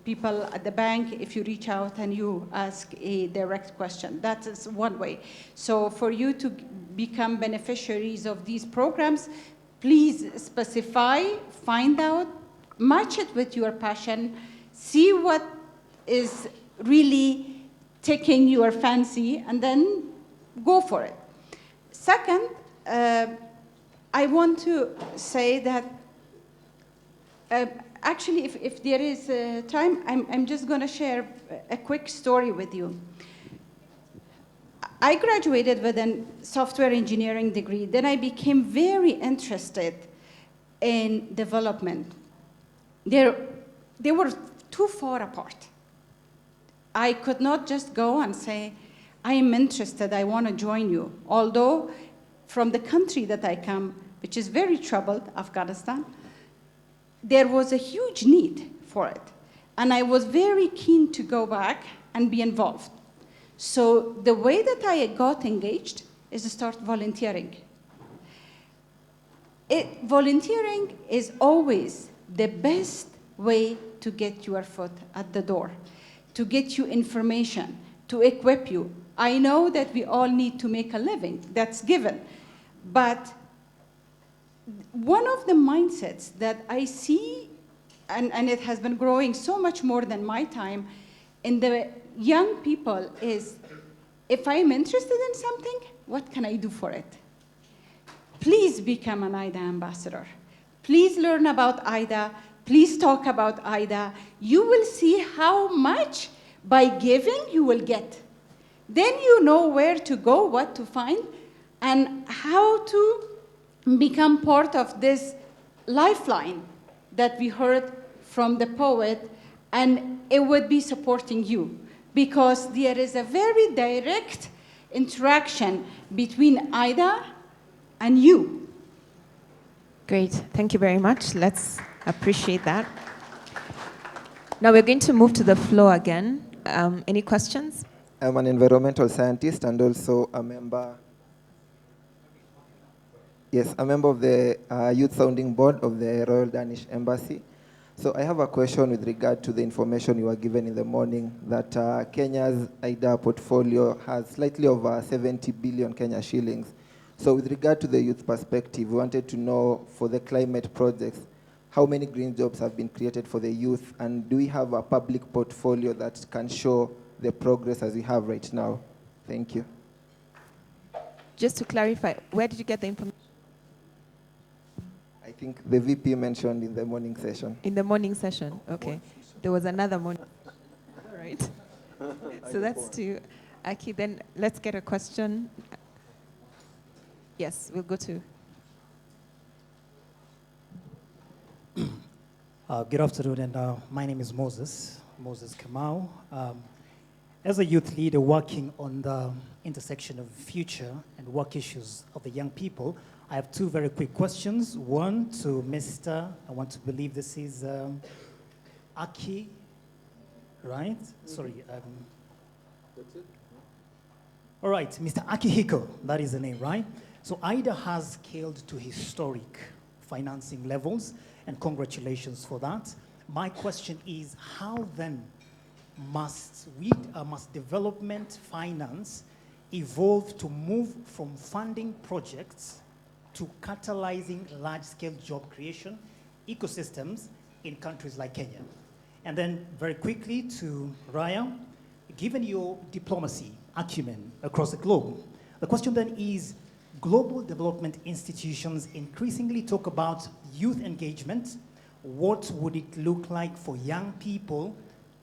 people at the bank, if you reach out and you ask a direct question. That is one way. So for you to become beneficiaries of these programs, please specify, find out, match it with your passion, see what is really taking your fancy, and then go for it. Second, I want to say that actually, if there is time, I'm just going to share a quick story with you. I graduated with a software engineering degree. Then I became very interested in development. They were too far apart. I could not just go and say, I am interested, I want to join you. Although from the country that I come, which is very troubled, Afghanistan, there was a huge need for it. And I was very keen to go back and be involved. So the way that I got engaged is to start volunteering. Volunteering is always the best way to get your foot at the door, to get you information, to equip you. I know that we all need to make a living, that's given. But one of the mindsets that I see, and it has been growing so much more than my time, in the young people is, if I'm interested in something, what can I do for it? Please become an IDA ambassador. Please learn about IDA. Please talk about IDA. You will see how much by giving you will get. Then you know where to go, what to find, and how to become part of this lifeline that we heard from the poet, and it would be supporting you, because there is a very direct interaction between IDA and you. Great, thank you very much. Let's appreciate that. Now we're going to move to the floor again. Any questions? I'm an environmental scientist and also a member. Yes, a member of the Youth Sounding Board of the Royal Danish Embassy. So I have a question with regard to the information you were given in the morning that Kenya's IDA portfolio has slightly over 70 billion Kenya shillings. So with regard to the youth perspective, we wanted to know for the climate projects, how many green jobs have been created for the youth, and do we have a public portfolio that can show the progress as we have right now? Thank you. Just to clarify, where did you get the information? I think the VP mentioned in the morning session. In the morning session, okay. There was another morning. All right. So that's to Aki. Then let's get a question. Yes, we'll go to. Good afternoon, and my name is Moses Kamau. As a youth leader working on the intersection of future and work issues of the young people, I have two very quick questions. One to Mr., I want to believe this is Aki, right? Sorry. That's it? All right, Mr. Akihiko, that is the name, right? So IDA has scaled to historic financing levels, and congratulations for that. My question is, how then must development finance evolve to move from funding projects to catalyzing large-scale job creation ecosystems in countries like Kenya? And then very quickly to Raya, given your diplomacy acumen across the globe, the question then is, global development institutions increasingly talk about youth engagement. What would it look like for young people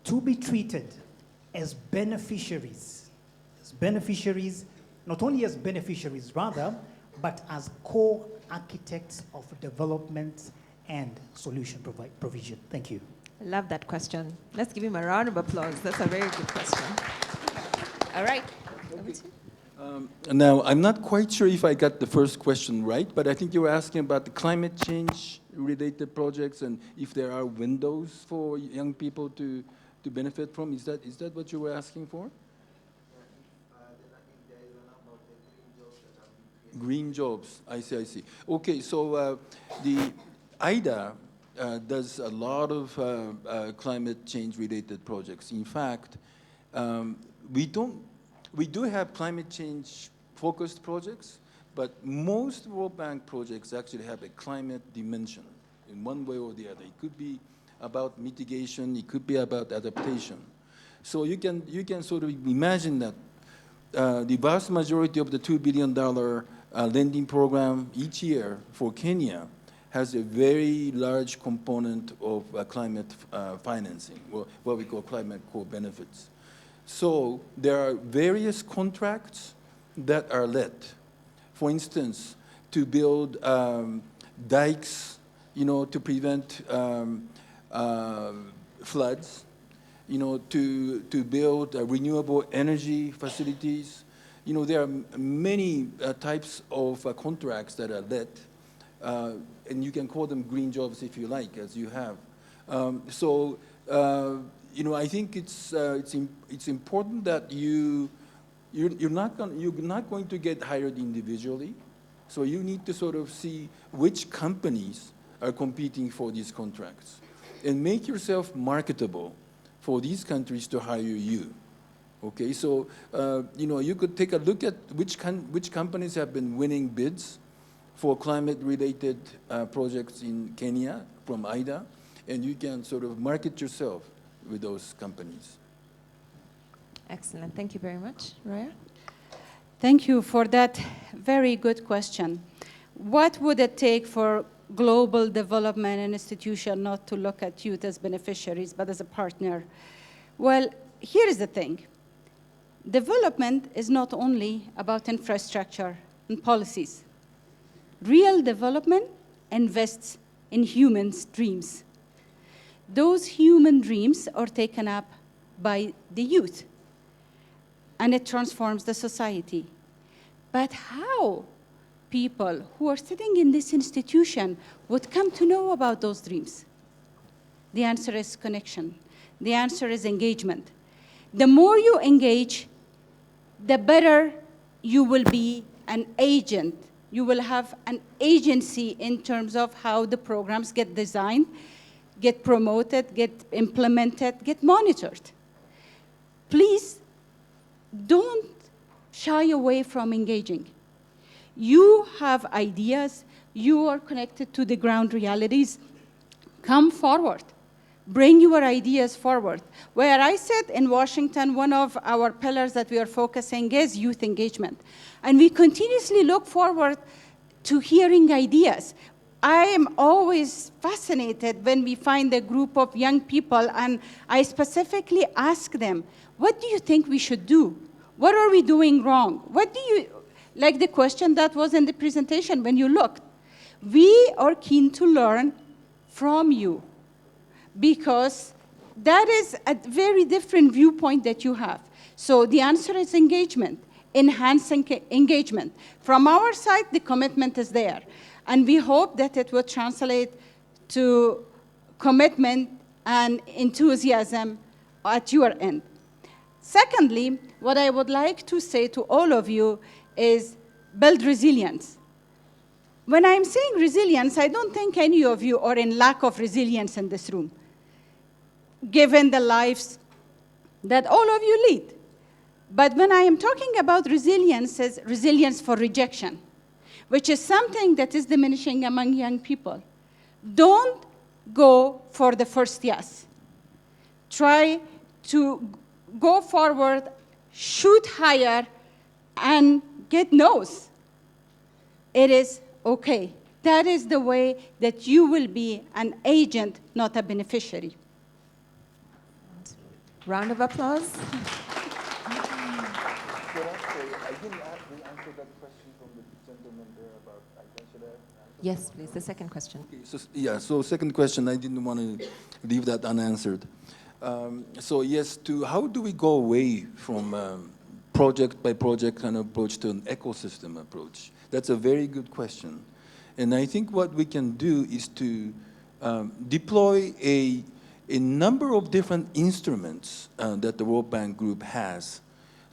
to be treated as beneficiaries, not only as beneficiaries rather, but as co-architects of development and solution provision? Thank you. I love that question. Let's give him a round of applause. That's a very good question. All right. Okay. Now, I'm not quite sure if I got the first question right, but I think you were asking about the climate change related projects and if there are windows for young people to benefit from. Is that what you were asking for? Green jobs, I see. Okay, so the IDA does a lot of climate change related projects. In fact, we do have climate change focused projects, but most World Bank projects actually have a climate dimension in one way or the other. It could be about mitigation, it could be about adaptation. So you can sort of imagine that the vast majority of the $2 billion lending program each year for Kenya has a very large component of climate financing, what we call climate core benefits. So there are various contracts that are let. For instance, to build dikes, to prevent floods, to build renewable energy facilities. There are many types of contracts that are let, and you can call them green jobs if you like, as you have. I think it's important that you you're not going to get hired individually. So you need to sort of see which companies are competing for these contracts and make yourself marketable for these countries to hire you. Okay, so you could take a look at which companies have been winning bids for climate-related projects in Kenya from IDA, and you can sort of market yourself with those companies. Excellent. Thank you very much. Roya? Thank you for that very good question. What would it take for global development and institution not to look at youth as beneficiaries, but as a partner? Well, here is the thing. Development is not only about infrastructure and policies. Real development invests in humans' dreams. Those human dreams are taken up by the youth, and it transforms the society. But how people who are sitting in this institution would come to know about those dreams? The answer is connection. The answer is engagement. The more you engage, the better you will be an agent. You will have an agency in terms of how the programs get designed, get promoted, get implemented, get monitored. Please don't shy away from engaging. You have ideas. You are connected to the ground realities. Come forward. Bring your ideas forward. Where I sit in Washington, one of our pillars that we are focusing is youth engagement. And we continuously look forward to hearing ideas. I am always fascinated when we find a group of young people, and I specifically ask them, what do you think we should do? What are we doing wrong? What do you, like the question that was in the presentation when you looked. We are keen to learn from you, because that is a very different viewpoint that you have. So the answer is engagement, enhancing engagement. From our side, the commitment is there. And we hope that it will translate to commitment and enthusiasm at your end. Secondly, what I would like to say to all of you is build resilience. When I'm saying resilience, I don't think any of you are in lack of resilience in this room, given the lives that all of you lead. But when I am talking about resilience, it's resilience for rejection, which is something that is diminishing among young people. Don't go for the first yes. Try to go forward, shoot higher, and get no's. It is okay. That is the way that you will be an agent, not a beneficiary. Round of applause. Yes, please, the second question. Okay, so second question, I didn't want to leave that unanswered. So yes, how do we go away from project by project kind of approach to an ecosystem approach? That's a very good question. And I think what we can do is to deploy a number of different instruments that the World Bank Group has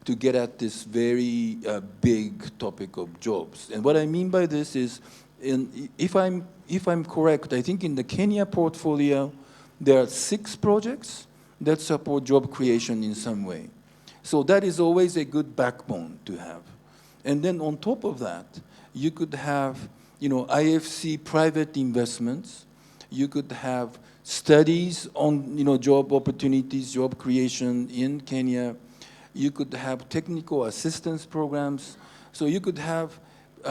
to get at this very big topic of jobs. And what I mean by this is, if I'm correct, I think in the Kenya portfolio, there are 6 projects that support job creation in some way. So that is always a good backbone to have. And then on top of that, you could have, IFC private investments. You could have studies on, job opportunities, job creation in Kenya. You could have technical assistance programs. So you could have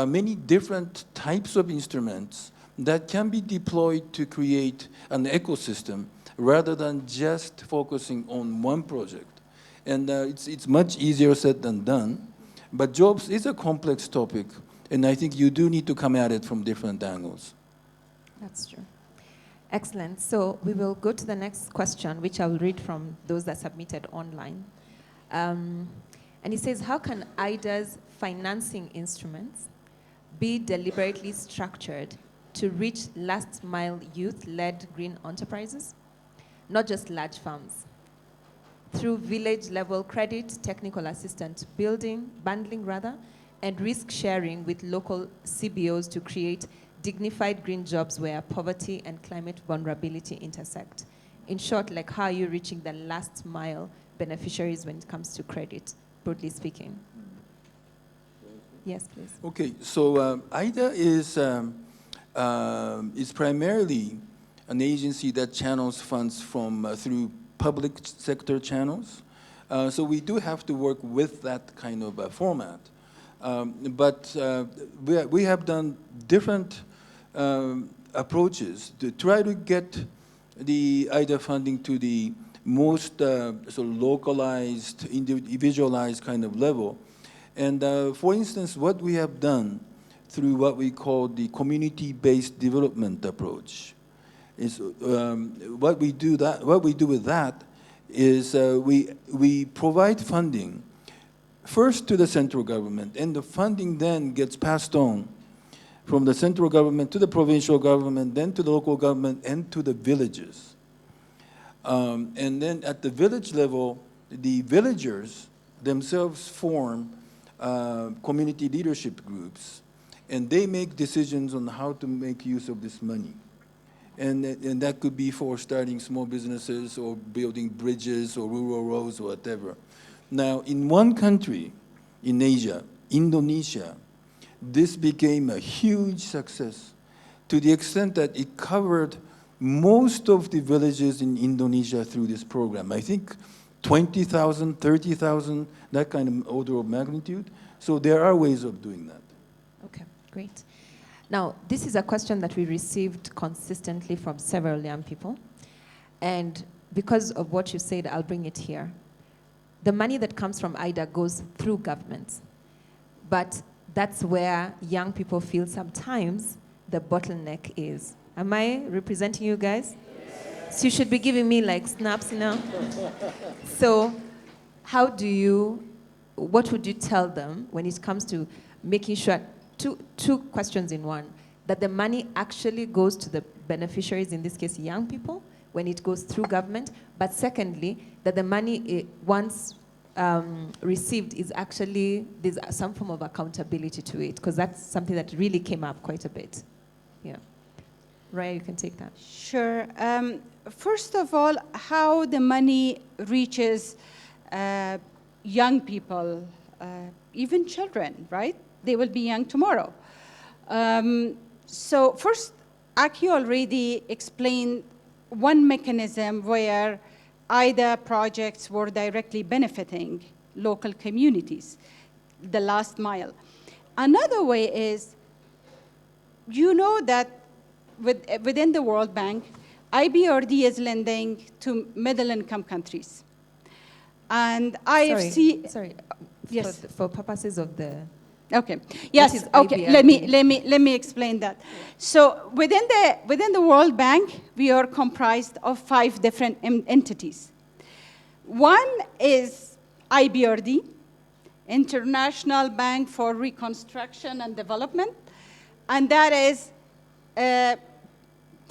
many different types of instruments that can be deployed to create an ecosystem rather than just focusing on one project. And it's much easier said than done. But jobs is a complex topic, and I think you do need to come at it from different angles. That's true. Excellent. So we will go to the next question, which I will read from those that submitted online. And it says, how can IDA's financing instruments be deliberately structured to reach last-mile youth-led green enterprises, not just large firms? through village-level credit, technical assistance bundling, and risk sharing with local CBOs to create dignified green jobs where poverty and climate vulnerability intersect. In short, like how are you reaching the last mile beneficiaries when it comes to credit, broadly speaking? Yes, please. Okay, so IDA is primarily an agency that channels funds from through public sector channels. So we do have to work with that kind of format. But we have done different approaches to try to get the IDA funding to the most sort of localized, individualized kind of level. And for instance, what we have done through what we call the community-based development approach is what we do with that is we provide funding first to the central government, and the funding then gets passed on from the central government to the provincial government, then to the local government, and to the villages. And then at the village level, the villagers themselves form community leadership groups, and they make decisions on how to make use of this money. And that could be for starting small businesses or building bridges or rural roads or whatever. Now, in one country in Asia, Indonesia, this became a huge success to the extent that it covered most of the villages in Indonesia through this program. I think 20,000, 30,000, that kind of order of magnitude. So there are ways of doing that. Okay, great. Now, this is a question that we received consistently from several young people. And because of what you said, I'll bring it here. The money that comes from IDA goes through governments. But that's where young people feel sometimes the bottleneck is. Am I representing you guys? Yes. So you should be giving me like snaps now. So what would you tell them when it comes to making sure, two questions in one, that the money actually goes to the beneficiaries, in this case young people, when it goes through government, but secondly, that the money once received is actually, there's some form of accountability to it, because that's something that really came up quite a bit. Yeah. Roya, you can take that. Sure. First of all, how the money reaches young people, even children, right? They will be young tomorrow. So first, Aki already explained one mechanism where IDA projects were directly benefiting local communities, the last mile. Another way is, you know that within the World Bank, IBRD is lending to middle-income countries. And IFC... Sorry. Yes. For purposes of the... Okay. Yes. Okay. Let me explain that. So within the World Bank, we are comprised of 5 different entities. One is IBRD, International Bank for Reconstruction and Development, and that is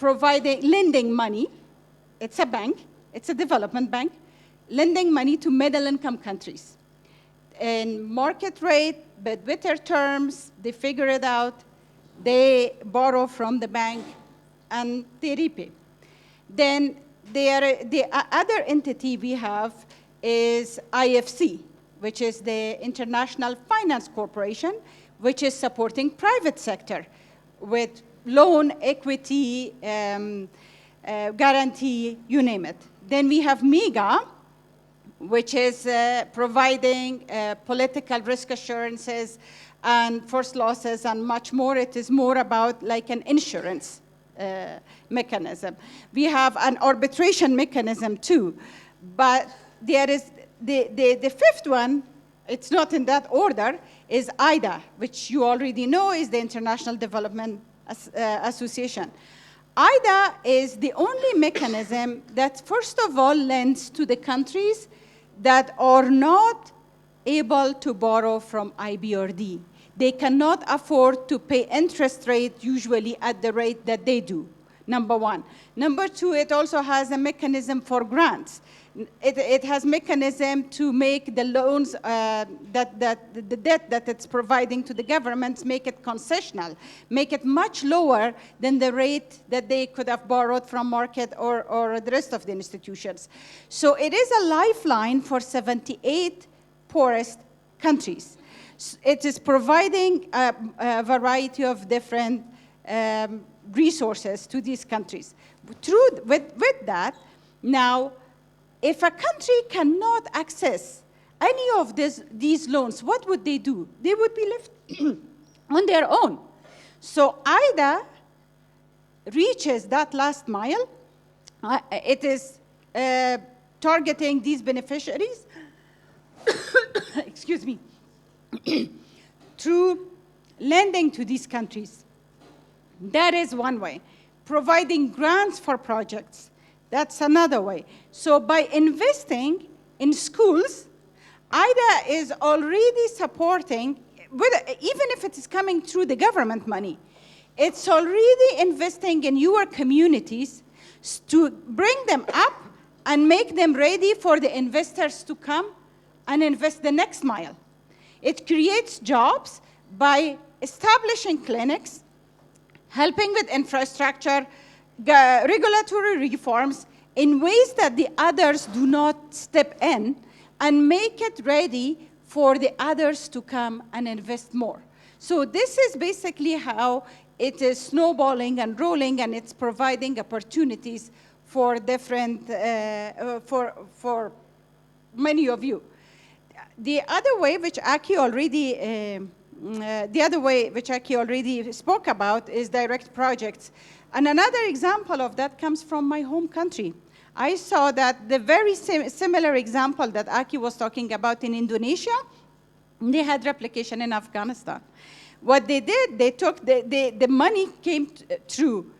lending money. It's a bank. It's a development bank, lending money to middle-income countries. In market rate, but better terms, they figure it out, they borrow from the bank, and they repay. Then the other entity we have is IFC, which is the International Finance Corporation, which is supporting private sector with loan, equity, guarantee, you name it. Then we have MEGA, which is providing political risk assurances and first losses and much more. It is more about like an insurance mechanism. We have an arbitration mechanism too, but there is the fifth one, it's not in that order, is IDA, which you already know is the International Development Association. IDA is the only mechanism that first of all lends to the countries that are not able to borrow from IBRD. They cannot afford to pay interest rate usually at the rate that they do, number one. Number two, it also has a mechanism for grants. It has mechanism to make the loans, the debt that it's providing to the governments, make it concessional, make it much lower than the rate that they could have borrowed from market or the rest of the institutions. So it is a lifeline for 78 poorest countries. It is providing a variety of different resources to these countries. With that, now, if a country cannot access any of these loans, what would they do? They would be left on their own. So IDA reaches that last mile. It is targeting these beneficiaries, excuse me, through lending to these countries. That is one way. Providing grants for projects. That's another way. So by investing in schools, IDA is already supporting, even if it is coming through the government money, it's already investing in your communities to bring them up and make them ready for the investors to come and invest the next mile. It creates jobs by establishing clinics, helping with infrastructure, regulatory reforms in ways that the others do not step in, and make it ready for the others to come and invest more. So this is basically how it is snowballing and rolling, and it's providing opportunities for different, for many of you. The other way, which Aki already spoke about, is direct projects. And another example of that comes from my home country. I saw that the very similar example that Aki was talking about in Indonesia, they had replication in Afghanistan. What they did, they took the money came through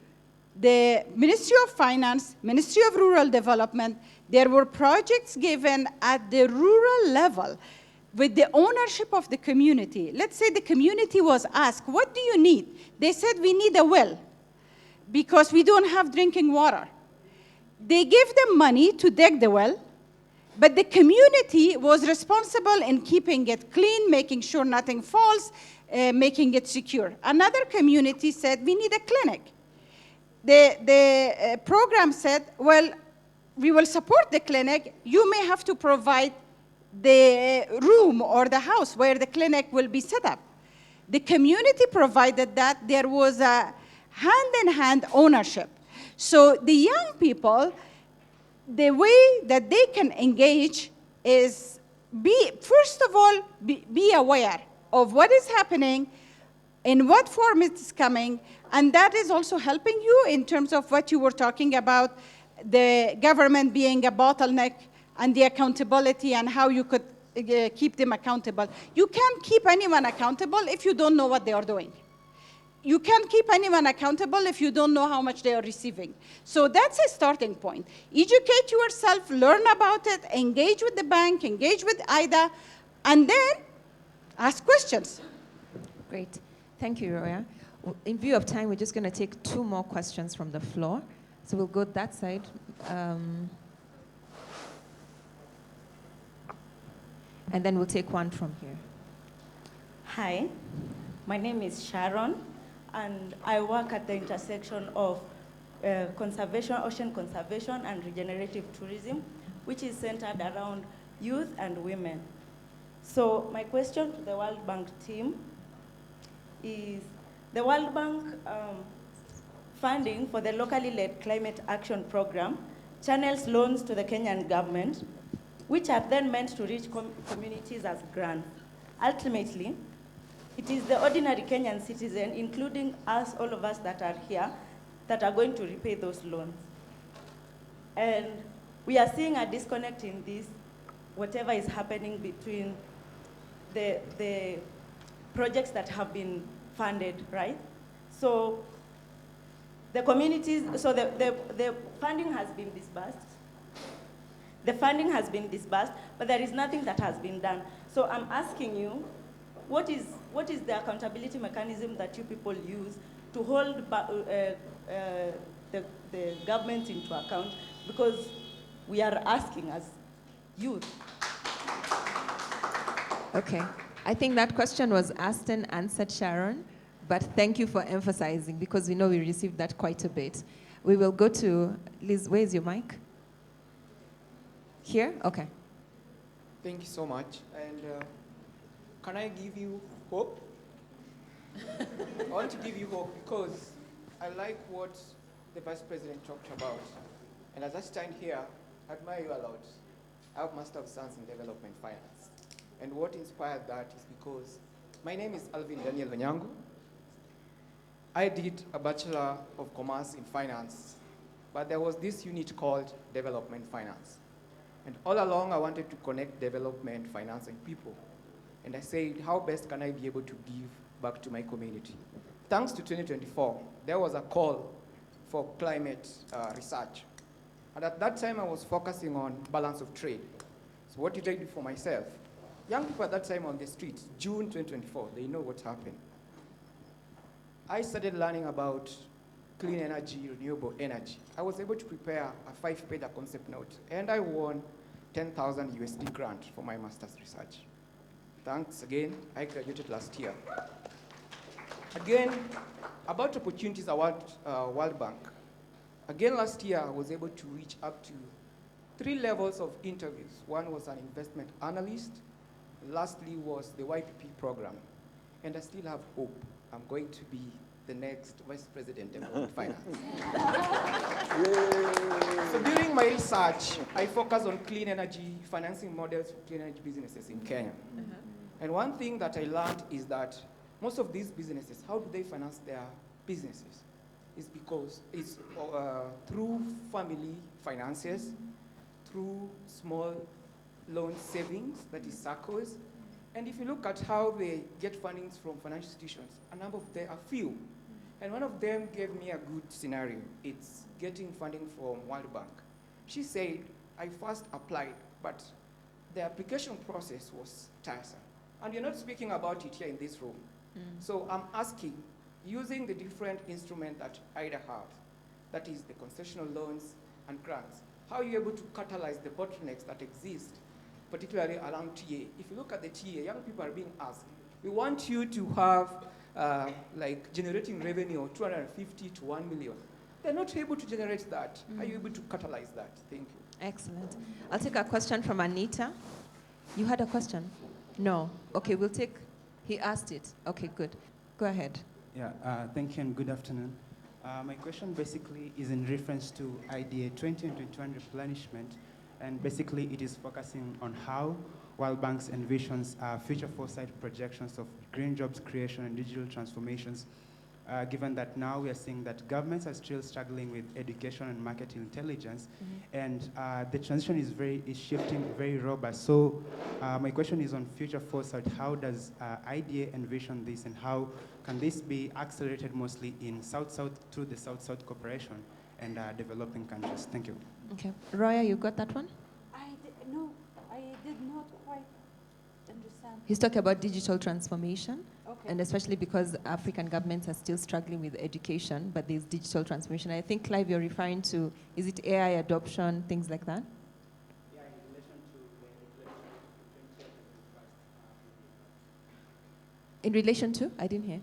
the Ministry of Finance, Ministry of Rural Development. There were projects given at the rural level with the ownership of the community. Let's say the community was asked, what do you need? They said, we need a well, because we don't have drinking water. They gave them money to dig the well, but the community was responsible in keeping it clean, making sure nothing falls, making it secure. Another community said, we need a clinic. The program said, well, we will support the clinic. You may have to provide the room or the house where the clinic will be set up. The community provided that. There was a hand-in-hand ownership. So the young people, the way that they can engage is first of all, be aware of what is happening, in what form it's coming, and that is also helping you in terms of what you were talking about, the government being a bottleneck and the accountability and how you could keep them accountable. You can't keep anyone accountable if you don't know what they are doing. You can't keep anyone accountable if you don't know how much they are receiving. So that's a starting point. Educate yourself, learn about it, engage with the bank, engage with IDA, and then ask questions. Great. Thank you, Roya. In view of time, we're just going to take 2 more questions from the floor. So we'll go that side. And then we'll take one from here. Hi, my name is Sharon, and I work at the intersection of ocean conservation and regenerative tourism, which is centered around youth and women. So my question to the World Bank team is, the World Bank funding for the locally led climate action program channels loans to the Kenyan government, which are then meant to reach communities as grants. Ultimately, it is the ordinary Kenyan citizen, including us, all of us that are here, that are going to repay those loans. And we are seeing a disconnect in this, whatever is happening between the projects that have been funded, right? So the communities, so the funding has been disbursed. The funding has been disbursed, but there is nothing that has been done. So I'm asking you, what is the accountability mechanism that you people use to hold the government into account, because we are asking as youth. Okay. I think that question was asked and answered, Sharon, but thank you for emphasizing, because we know we received that quite a bit. We will go to Liz. Where's your mic? Here? Okay. Thank you so much. And can I give you hope? I want to give you hope because I like what the Vice President talked about. And as I stand here, I admire you a lot. I have Master of Science in Development Finance. And what inspired that is because my name is Alvin Daniel Onyango. I did a Bachelor of Commerce in Finance, but there was this unit called Development Finance. And all along, I wanted to connect development, finance, and people. And I said, how best can I be able to give back to my community? Thanks to 2024, there was a call for climate research. And at that time, I was focusing on balance of trade. So what did I do for myself? Young people at that time on the streets, June 2024, they know what happened. I started learning about clean energy, renewable energy. I was able to prepare a 5-page concept note, and I won 10,000 USD grant for my master's research. Thanks again, I graduated last year. Again, about opportunities at World Bank. Again, last year, I was able to reach up to 3 levels of interviews. One was an investment analyst. Lastly was the YPP program. And I still have hope. I'm going to be the next Vice President of Finance. So during my research, I focused on clean energy, financing models for clean energy businesses in Kenya. And one thing that I learned is that most of these businesses, how do they finance their businesses? It's because it's through family finances, through small loan savings, that is SACCOs. And if you look at how they get funding from financial institutions, a number of them are few. And one of them gave me a good scenario. It's getting funding from World Bank. She said, I first applied, but the application process was tiresome. And you're not speaking about it here in this room. So I'm asking, using the different instruments that IDA have, that is the concessional loans and grants, how are you able to catalyze the bottlenecks that exist, particularly around TA? If you look at the TA, young people are being asked, we want you to have like generating revenue of 250 to 1 million. They're not able to generate that. How are you able to catalyze that? Thank you. Excellent. I'll take a question from Anita. You had a question? No. Okay, we'll take, he asked it. Okay, good. Go ahead. Yeah, thank you and good afternoon. My question basically is in reference to IDA 2021 replenishment, and basically it is focusing on how World Bank's envisions future foresight projections of green jobs creation and digital transformations, given that now we are seeing that governments are still struggling with education and market intelligence, and the transition is shifting very robust. So my question is on future foresight. How does IDA envision this, and how can this be accelerated mostly in South-South through the South-South cooperation and developing countries? Thank you. Okay. Roya, you got that one? No, I did not quite understand. He's talking about digital transformation, Okay. and especially because African governments are still struggling with education, but there's digital transformation. I think, Clive, you're referring to, is it AI adoption, things like that? Yeah, in relation to the In relation to? I didn't hear.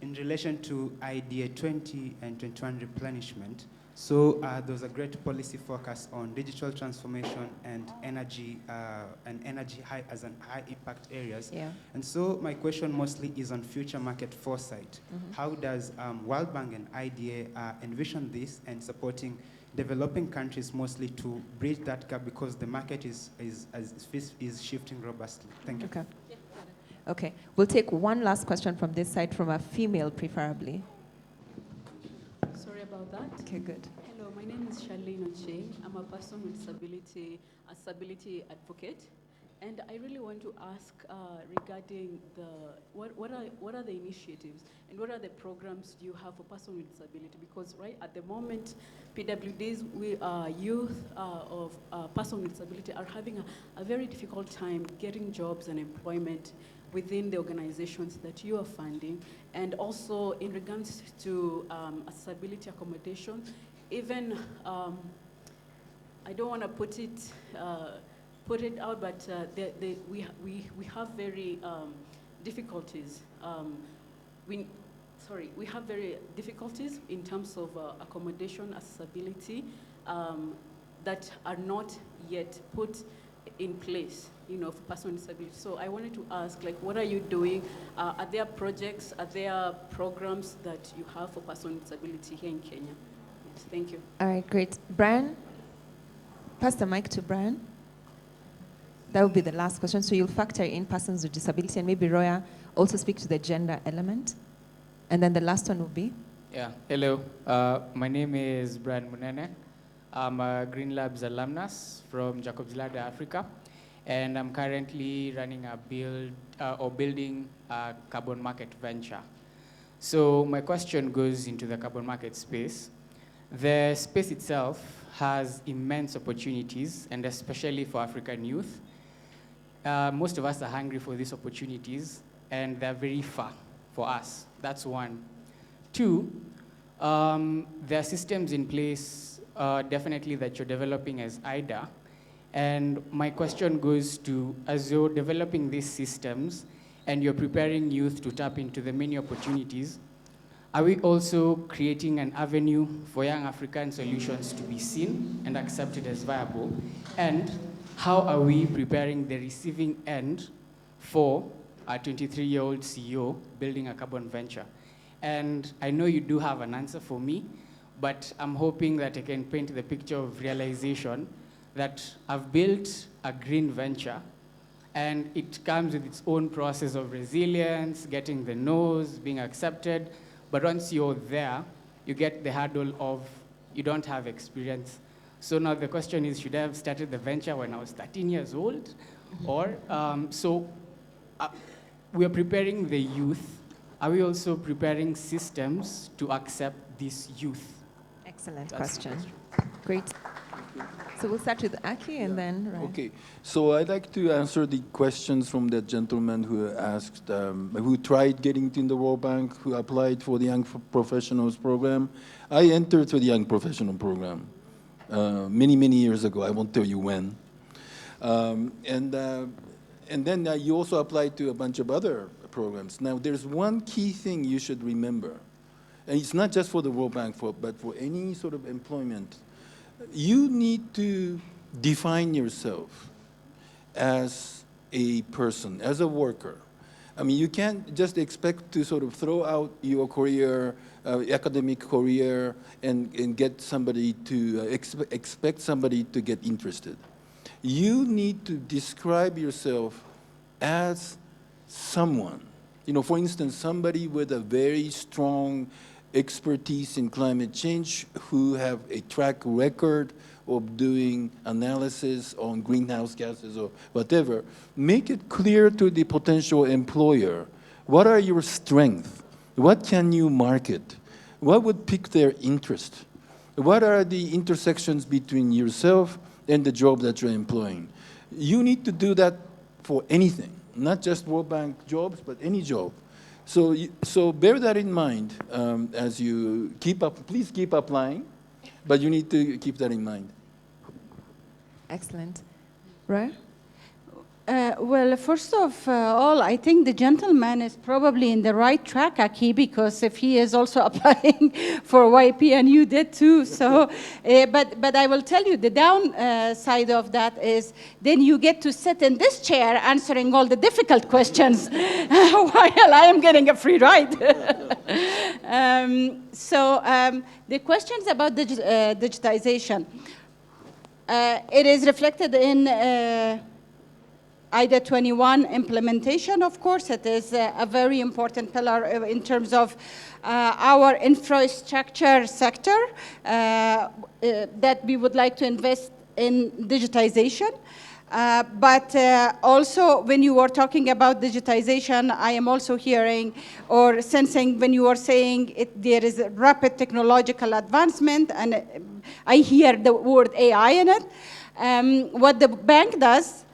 In relation to IDA 20 and 21 replenishment, so there was a great policy focus on digital transformation and energy as an high impact areas. Yeah. And so my question mostly is on future market foresight. How does World Bank and IDA envision this and supporting developing countries mostly to bridge that gap, because the market is shifting robustly? Thank you. Okay. Okay. We'll take one last question from this side, from a female preferably. Sorry about that. Okay, good. Hello, my name is Charlene Oche. I'm a person with disability, a disability advocate. And I really want to ask regarding what are the initiatives and what are the programs you have for persons with disability? Because right at the moment, PWDs, youth of persons with disability are having a very difficult time getting jobs and employment within the organizations that you are funding, and also in regards to accessibility accommodation, even I don't want to put it out, but we have very difficulties. We have very difficulties in terms of accommodation accessibility that are not yet put in place, for persons with disability. So I wanted to ask, what are you doing? Are there projects, are there programs that you have for persons with disability here in Kenya? Yes, thank you. All right, great. Brian, pass the mic to Brian. That will be the last question. So you'll factor in persons with disability, and maybe Roya also speak to the gender element. And then the last one will be? Yeah, hello. My name is Brian Munene. I'm a Green Labs alumnus from Jacob's Ladder, Africa. And I'm currently running building a carbon market venture. So my question goes into the carbon market space. The space itself has immense opportunities, and especially for African youth. Most of us are hungry for these opportunities, and they're very far for us. That's one. Two, there are systems in place definitely that you're developing as IDA. And my question goes to, as you're developing these systems and you're preparing youth to tap into the many opportunities, are we also creating an avenue for young African solutions to be seen and accepted as viable? And how are we preparing the receiving end for a 23-year-old CEO building a carbon venture? And I know you do have an answer for me, but I'm hoping that I can paint the picture of realization that I've built a green venture, and it comes with its own process of resilience, getting the no's, being accepted. But once you're there, you get the hurdle of you don't have experience. So now the question is, should I have started the venture when I was 13 years old? Or, we are preparing the youth. Are we also preparing systems to accept this youth? Excellent question. Great. So we'll start with Aki and then Ryan. Okay, so I'd like to answer the questions from that gentleman who asked, who tried getting in the World Bank, who applied for the Young Professionals Program. I entered to the Young Professional Program many, many years ago. I won't tell you when. And then you also applied to a bunch of other programs. Now, there's one key thing you should remember, and it's not just for the World Bank, but for any sort of employment. You need to define yourself as a person, as a worker. I mean, you can't just expect to sort of throw out your career, academic career, and get somebody to, expect somebody to get interested. You need to describe yourself as someone. For instance, somebody with a very strong expertise in climate change, who have a track record of doing analysis on greenhouse gases or whatever. Make it clear to the potential employer, what are your strengths? What can you market? What would pique their interest? What are the intersections between yourself and the job that you're employing? You need to do that for anything, not just World Bank jobs, but any job. So bear that in mind as you please keep applying, but you need to keep that in mind. Excellent. Roya? Well, first of all, I think the gentleman is probably in the right track, Aki, because if he is also applying for YP, and you did too, so, but I will tell you, the downside of that is then you get to sit in this chair answering all the difficult questions while I am getting a free ride. The questions about digitization, it is reflected in IDA 21 implementation, of course. It is a very important pillar in terms of our infrastructure sector that we would like to invest in digitization. But also, when you were talking about digitization, I am also hearing or sensing when you are saying there is a rapid technological advancement, and I hear the word AI in it. What the bank does,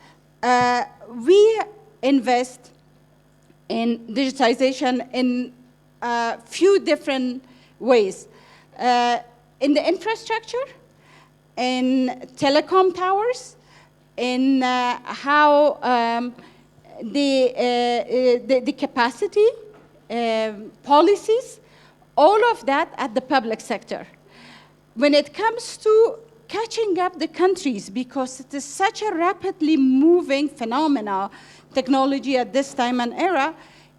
we invest in digitization in a few different ways. In the infrastructure, in telecom towers, in how the capacity, policies, all of that at the public sector. When it comes to catching up the countries, because it is such a rapidly moving phenomena, technology at this time and era,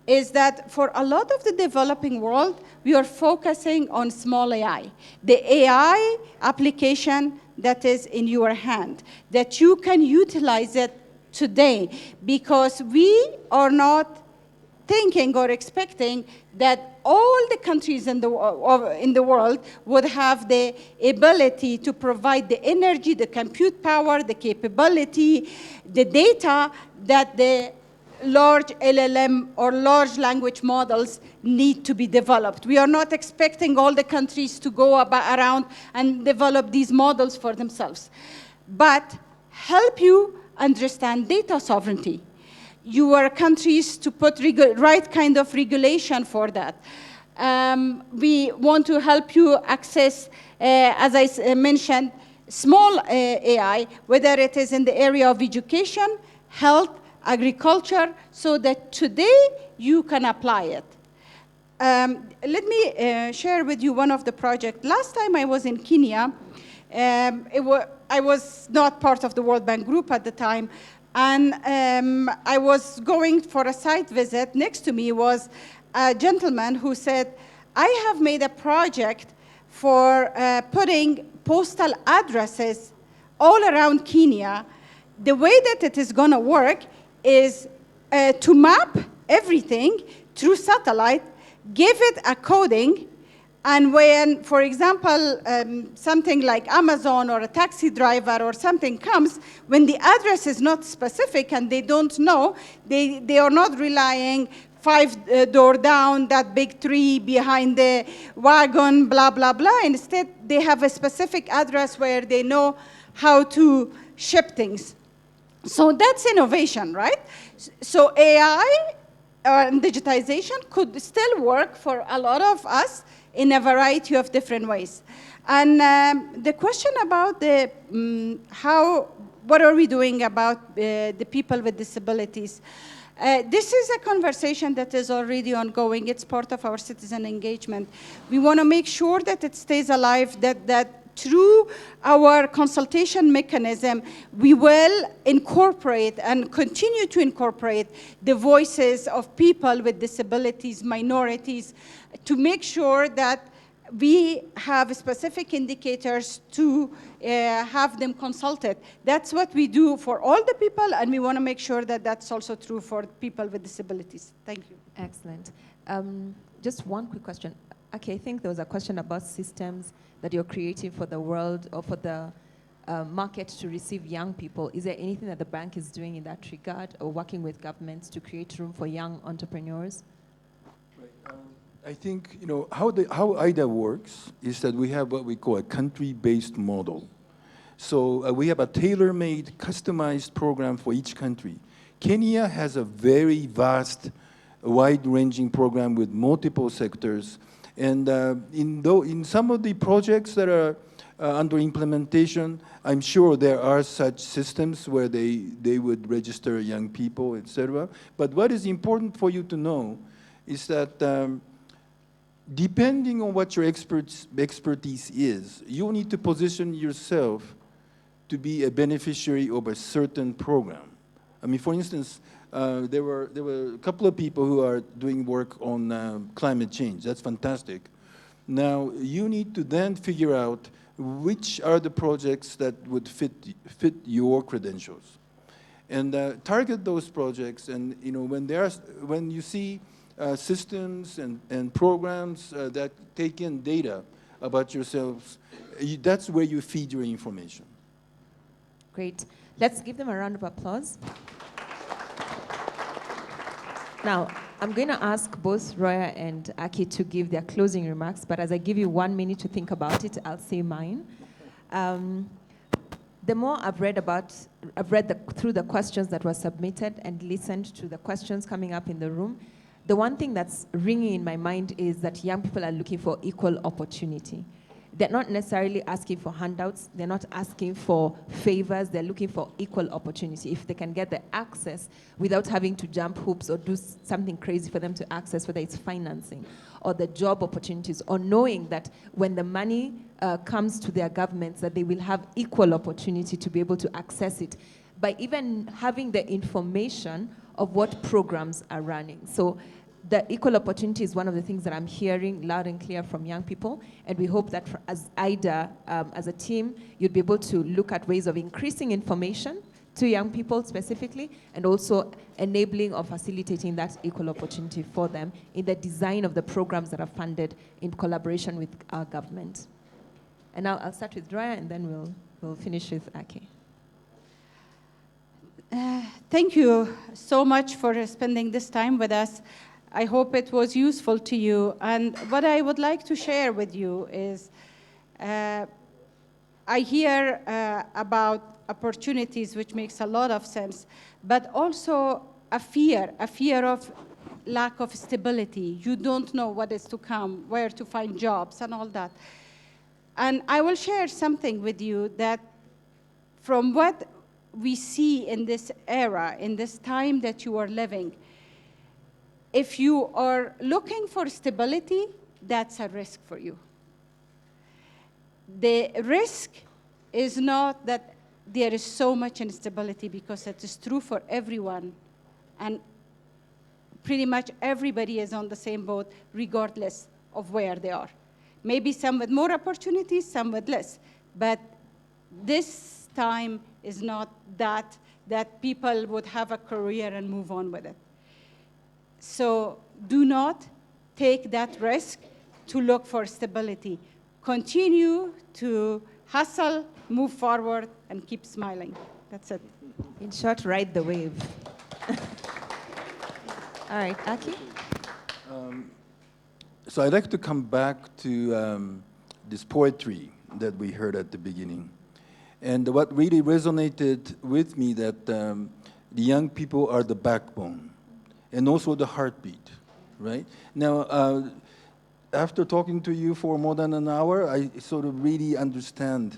is that for a lot of the developing world, we are focusing on small AI. The AI application that is in your hand, that you can utilize it today, because we are not thinking or expecting that all the countries in the world would have the ability to provide the energy, the compute power, the capability, the data that the large LLM or large language models need to be developed. We are not expecting all the countries to go around and develop these models for themselves, but help you understand data sovereignty. Your countries to put right kind of regulation for that. We want to help you access, as I mentioned, small AI, whether it is in the area of education, health, agriculture, so that today you can apply it. Let me share with you one of the projects. Last time I was in Kenya, I was not part of the World Bank Group at the time, and I was going for a site visit. Next to me was a gentleman who said, I have made a project for putting postal addresses all around Kenya. The way that it is going to work is to map everything through satellite, give it a coding, and when, for example, something like Amazon or a taxi driver or something comes, when the address is not specific and they don't know, they are not relying 5 door down, that big tree behind the wagon, blah, blah, blah. Instead, they have a specific address where they know how to ship things. So that's innovation, right? So AI and digitization could still work for a lot of us in a variety of different ways. And the question about the what are we doing about the people with disabilities? This is a conversation that is already ongoing. It's part of our citizen engagement. We want to make sure that it stays alive, that through our consultation mechanism, we will incorporate and continue to incorporate the voices of people with disabilities, minorities, to make sure that we have specific indicators to have them consulted. That's what we do for all the people, and we want to make sure that that's also true for people with disabilities. Thank you. Excellent. Just one quick question. Okay, I think there was a question about systems that you're creating for the world or for the market to receive young people. Is there anything that the bank is doing in that regard, or working with governments to create room for young entrepreneurs? Right. I think how IDA works is that we have what we call a country-based model. So we have a tailor-made, customized program for each country. Kenya has a very vast, wide-ranging program with multiple sectors. And in some of the projects that are under implementation, I'm sure there are such systems where they would register young people, etc. But what is important for you to know is that depending on what your expertise is, you need to position yourself to be a beneficiary of a certain program. I mean, for instance, there were a couple of people who are doing work on climate change. That's fantastic. Now, you need to then figure out which are the projects that would fit your credentials, and target those projects. And when you see systems and programs that take in data about yourselves, that's where you feed your information. Great. Let's give them a round of applause. Now, I'm going to ask both Roya and Aki to give their closing remarks, but as I give you 1 minute to think about it, I'll say mine. The more I've read through the questions that were submitted and listened to the questions coming up in the room, the one thing that's ringing in my mind is that young people are looking for equal opportunity. They're not necessarily asking for handouts. They're not asking for favors. They're looking for equal opportunity. If they can get the access without having to jump hoops or do something crazy for them to access, whether it's financing or the job opportunities, or knowing that when the money comes to their governments, that they will have equal opportunity to be able to access it by even having the information of what programs are running. So the equal opportunity is one of the things that I'm hearing loud and clear from young people, and we hope that as IDA, as a team, you'd be able to look at ways of increasing information to young people specifically, and also enabling or facilitating that equal opportunity for them in the design of the programs that are funded in collaboration with our government. And now I'll start with Roya, and then we'll finish with Aki. Thank you so much for spending this time with us. I hope it was useful to you. And what I would like to share with you is I hear about opportunities, which makes a lot of sense, but also a fear of lack of stability. You don't know what is to come, where to find jobs and all that. And I will share something with you that from what we see in this era, in this time that you are living, if you are looking for stability, that's a risk for you. The risk is not that there is so much instability, because it is true for everyone. And pretty much everybody is on the same boat, regardless of where they are. Maybe some with more opportunities, some with less. But this time is not that people would have a career and move on with it. So do not take that risk to look for stability. Continue to hustle, move forward, and keep smiling. That's it. In short, ride the wave. All right, Aki? So I'd like to come back to this poetry that we heard at the beginning. And what really resonated with me, that the young people are the backbone and also the heartbeat, right? Now, after talking to you for more than an hour, I sort of really understand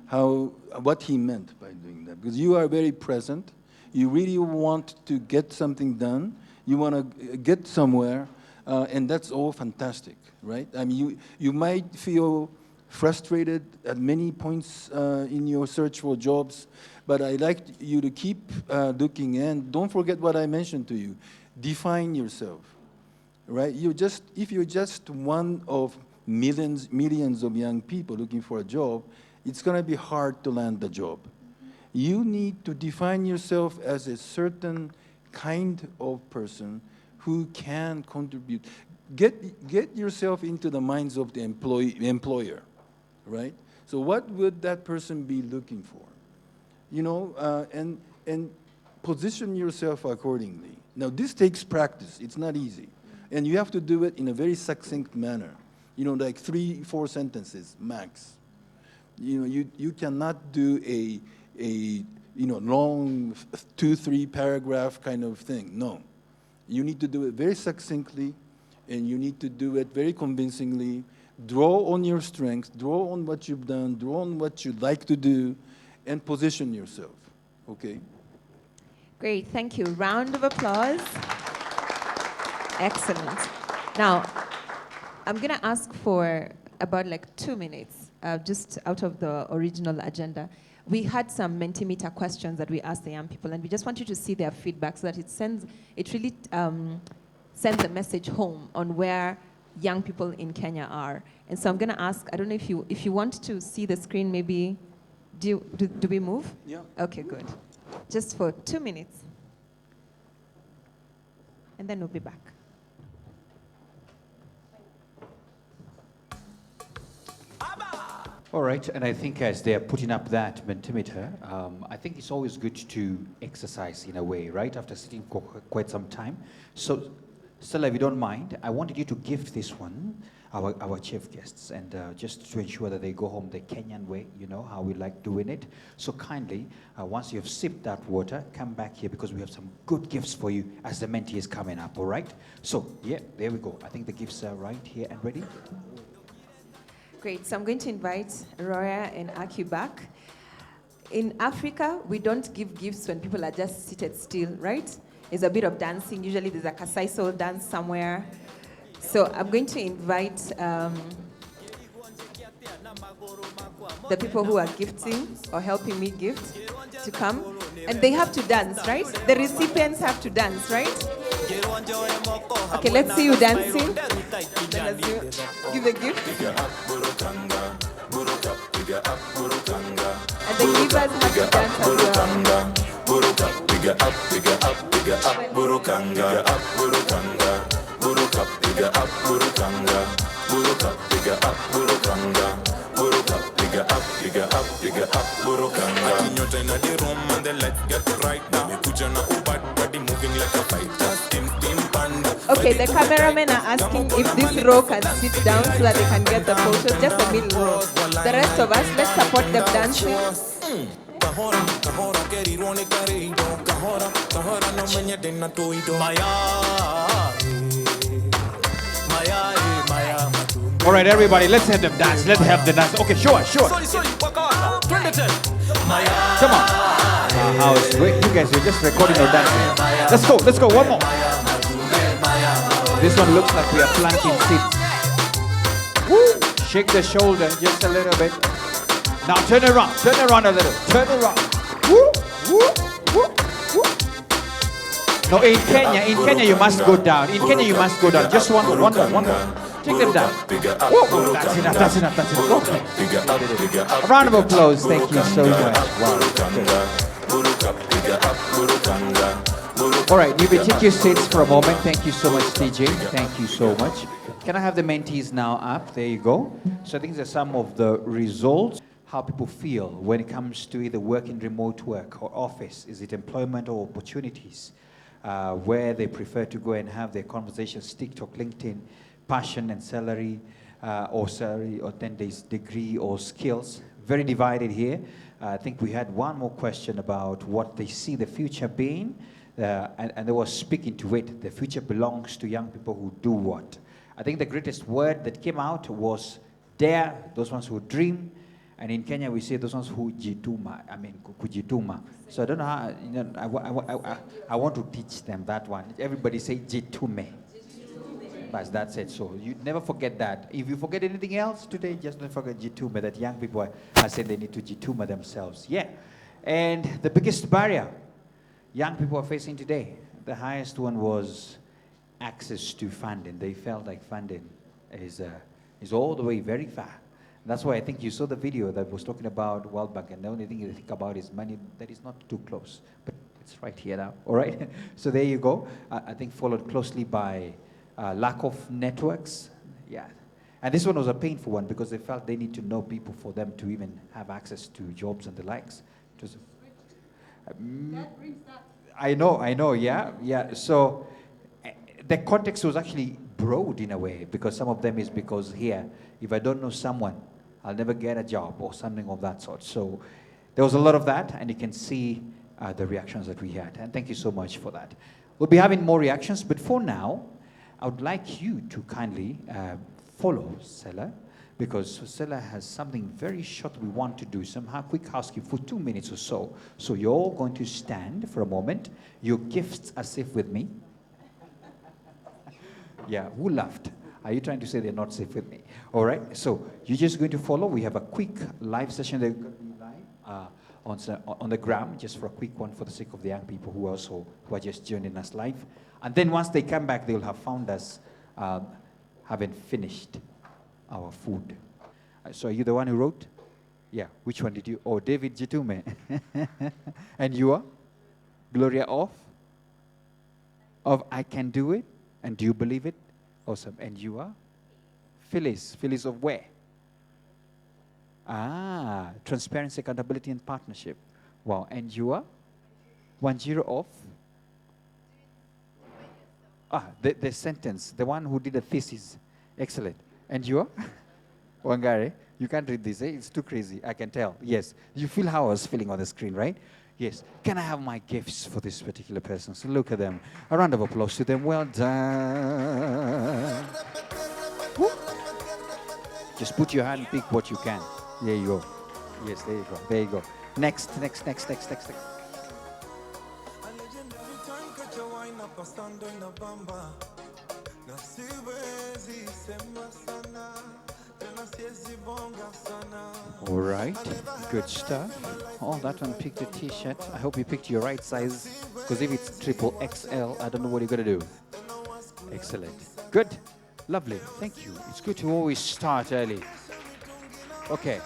what he meant by doing that. Because you are very present. You really want to get something done. You want to get somewhere, and that's all fantastic, right? I mean, you might feel frustrated at many points in your search for jobs, but I'd like you to keep looking, and don't forget what I mentioned to you. Define yourself, right? If you're just one of millions of young people looking for a job, it's going to be hard to land the job. You need to define yourself as a certain kind of person who can contribute. Get yourself into the minds of the employer, right? So what would that person be looking for? You know, and position yourself accordingly. Now, this takes practice. It's not easy. And you have to do it in a very succinct manner. You know, like 3-4 sentences, max. You know, you cannot do a long 2-3 paragraph kind of thing. No. You need to do it very succinctly, and you need to do it very convincingly. Draw on your strengths, draw on what you've done, draw on what you'd like to do, and position yourself, okay? Great, thank you. Round of applause. Excellent. Now, I'm going to ask for about like 2 minutes, just out of the original agenda. We had some Mentimeter questions that we asked the young people, and we just want you to see their feedback so that it really sends a message home on where young people in Kenya are. And so I'm going to ask, I don't know if you want to see the screen, maybe, do we move? Yeah. Okay, good. Just for 2 minutes. And then we'll be back. All right, and I think as they're putting up that Mentimeter, I think it's always good to exercise in a way, right? After sitting for quite some time. So, Sellah, if you don't mind, I wanted you to gift this one, our chief guests, and just to ensure that they go home the Kenyan way, you know, how we like doing it. So kindly, once you've sipped that water, come back here because we have some good gifts for you as the mentee is coming up, all right? So, yeah, there we go. I think the gifts are right here and ready. Great, so I'm going to invite Roya and Aki back. In Africa, we don't give gifts when people are just seated still, right? There's a bit of dancing. Usually there's a Kasaiso dance somewhere. So I'm going to invite the people who are gifting or helping me gift to come. And they have to dance, right? The recipients have to dance, right? Okay, let's see you dancing. Let's give a gift. And the givers have to dance as well. Okay, the cameramen are asking if this row can sit down so that they can get the photos, just the middle row. The rest of us, let's support them dancing. All right, everybody, let's have them dance. Let's have them dance. Okay, sure. Come on. House, wait, you guys are just recording or dancing. Let's go, one more. This one looks like we are planting seeds. Woo! Shake the shoulder just a little bit. Now turn around a little. Turn around. Woo! No, in Kenya you must go down. Just one more. Take them down. Whoa, that's enough. Okay. A round of applause. Thank you so much. Wow. All right, you may take your seats for a moment. Thank you so much, TJ. Thank you so much. Can I have the mentees now up? There you go. So I think these are some of the results. How people feel when it comes to either working remote work or office. Is it employment or opportunities? Where they prefer to go and have their conversations, TikTok, LinkedIn, passion and salary, or 10 days degree or skills. Very divided here. I think we had one more question about what they see the future being, and they were speaking to it. The future belongs to young people who do what? I think the greatest word that came out was dare, those ones who dream, and in Kenya we say those ones who kujituma. So I don't know how, I want to teach them that one. Everybody say jitume. But that's it. So you never forget that. If you forget anything else today, just don't forget jitume, that young people are saying they need to jitume themselves. Yeah. And the biggest barrier young people are facing today, the highest one was access to funding. They felt like funding is all the way very far. That's why I think you saw the video that was talking about World Bank, and the only thing you think about is money that is not too close. But it's right here now, all right? So there you go. I think followed closely by lack of networks. Yeah. And this one was a painful one because they felt they need to know people for them to even have access to jobs and the likes. It was that brings that. I know, yeah. So the context was actually broad in a way, because some of them is because here, if I don't know someone, I'll never get a job or something of that sort. So there was a lot of that, and you can see the reactions that we had. And thank you so much for that. We'll be having more reactions, but for now, I would like you to kindly follow Sellah, because Sellah has something very short we want to do, somehow quick housekeeping for 2 minutes or so. So you're all going to stand for a moment. Your gifts are safe with me. Yeah, who laughed? Are you trying to say they're not safe with me? All right, so you're just going to follow. We have a quick live session that's going to be live on the gram, just for a quick one for the sake of the young people who are just joining us live. And then once they come back, they'll have found us having finished our food. So are you the one who wrote? Yeah, which one did you? Oh, David Jitume. And you are? Gloria of I Can Do It? And do you believe it? Awesome. And you are? Phyllis of where? Ah, transparency, accountability, and partnership. Wow, and you are? 10 of? The sentence, the one who did a thesis. Excellent. And you are? Wangare, you can't read this, eh? It's too crazy, I can tell. Yes, you feel how I was feeling on the screen, right? Yes. Can I have my gifts for this particular person? So look at them. A round of applause to them. Well done. Woo. Just put your hand and pick what you can. There you go. Yes, there you go. There you go. Next. All right, good stuff. Oh, that one picked a t-shirt. I hope you picked your right size, because if it's triple XL, I don't know what you're going to do. Excellent. Good. Lovely. Thank you. It's good to always start early. Okay.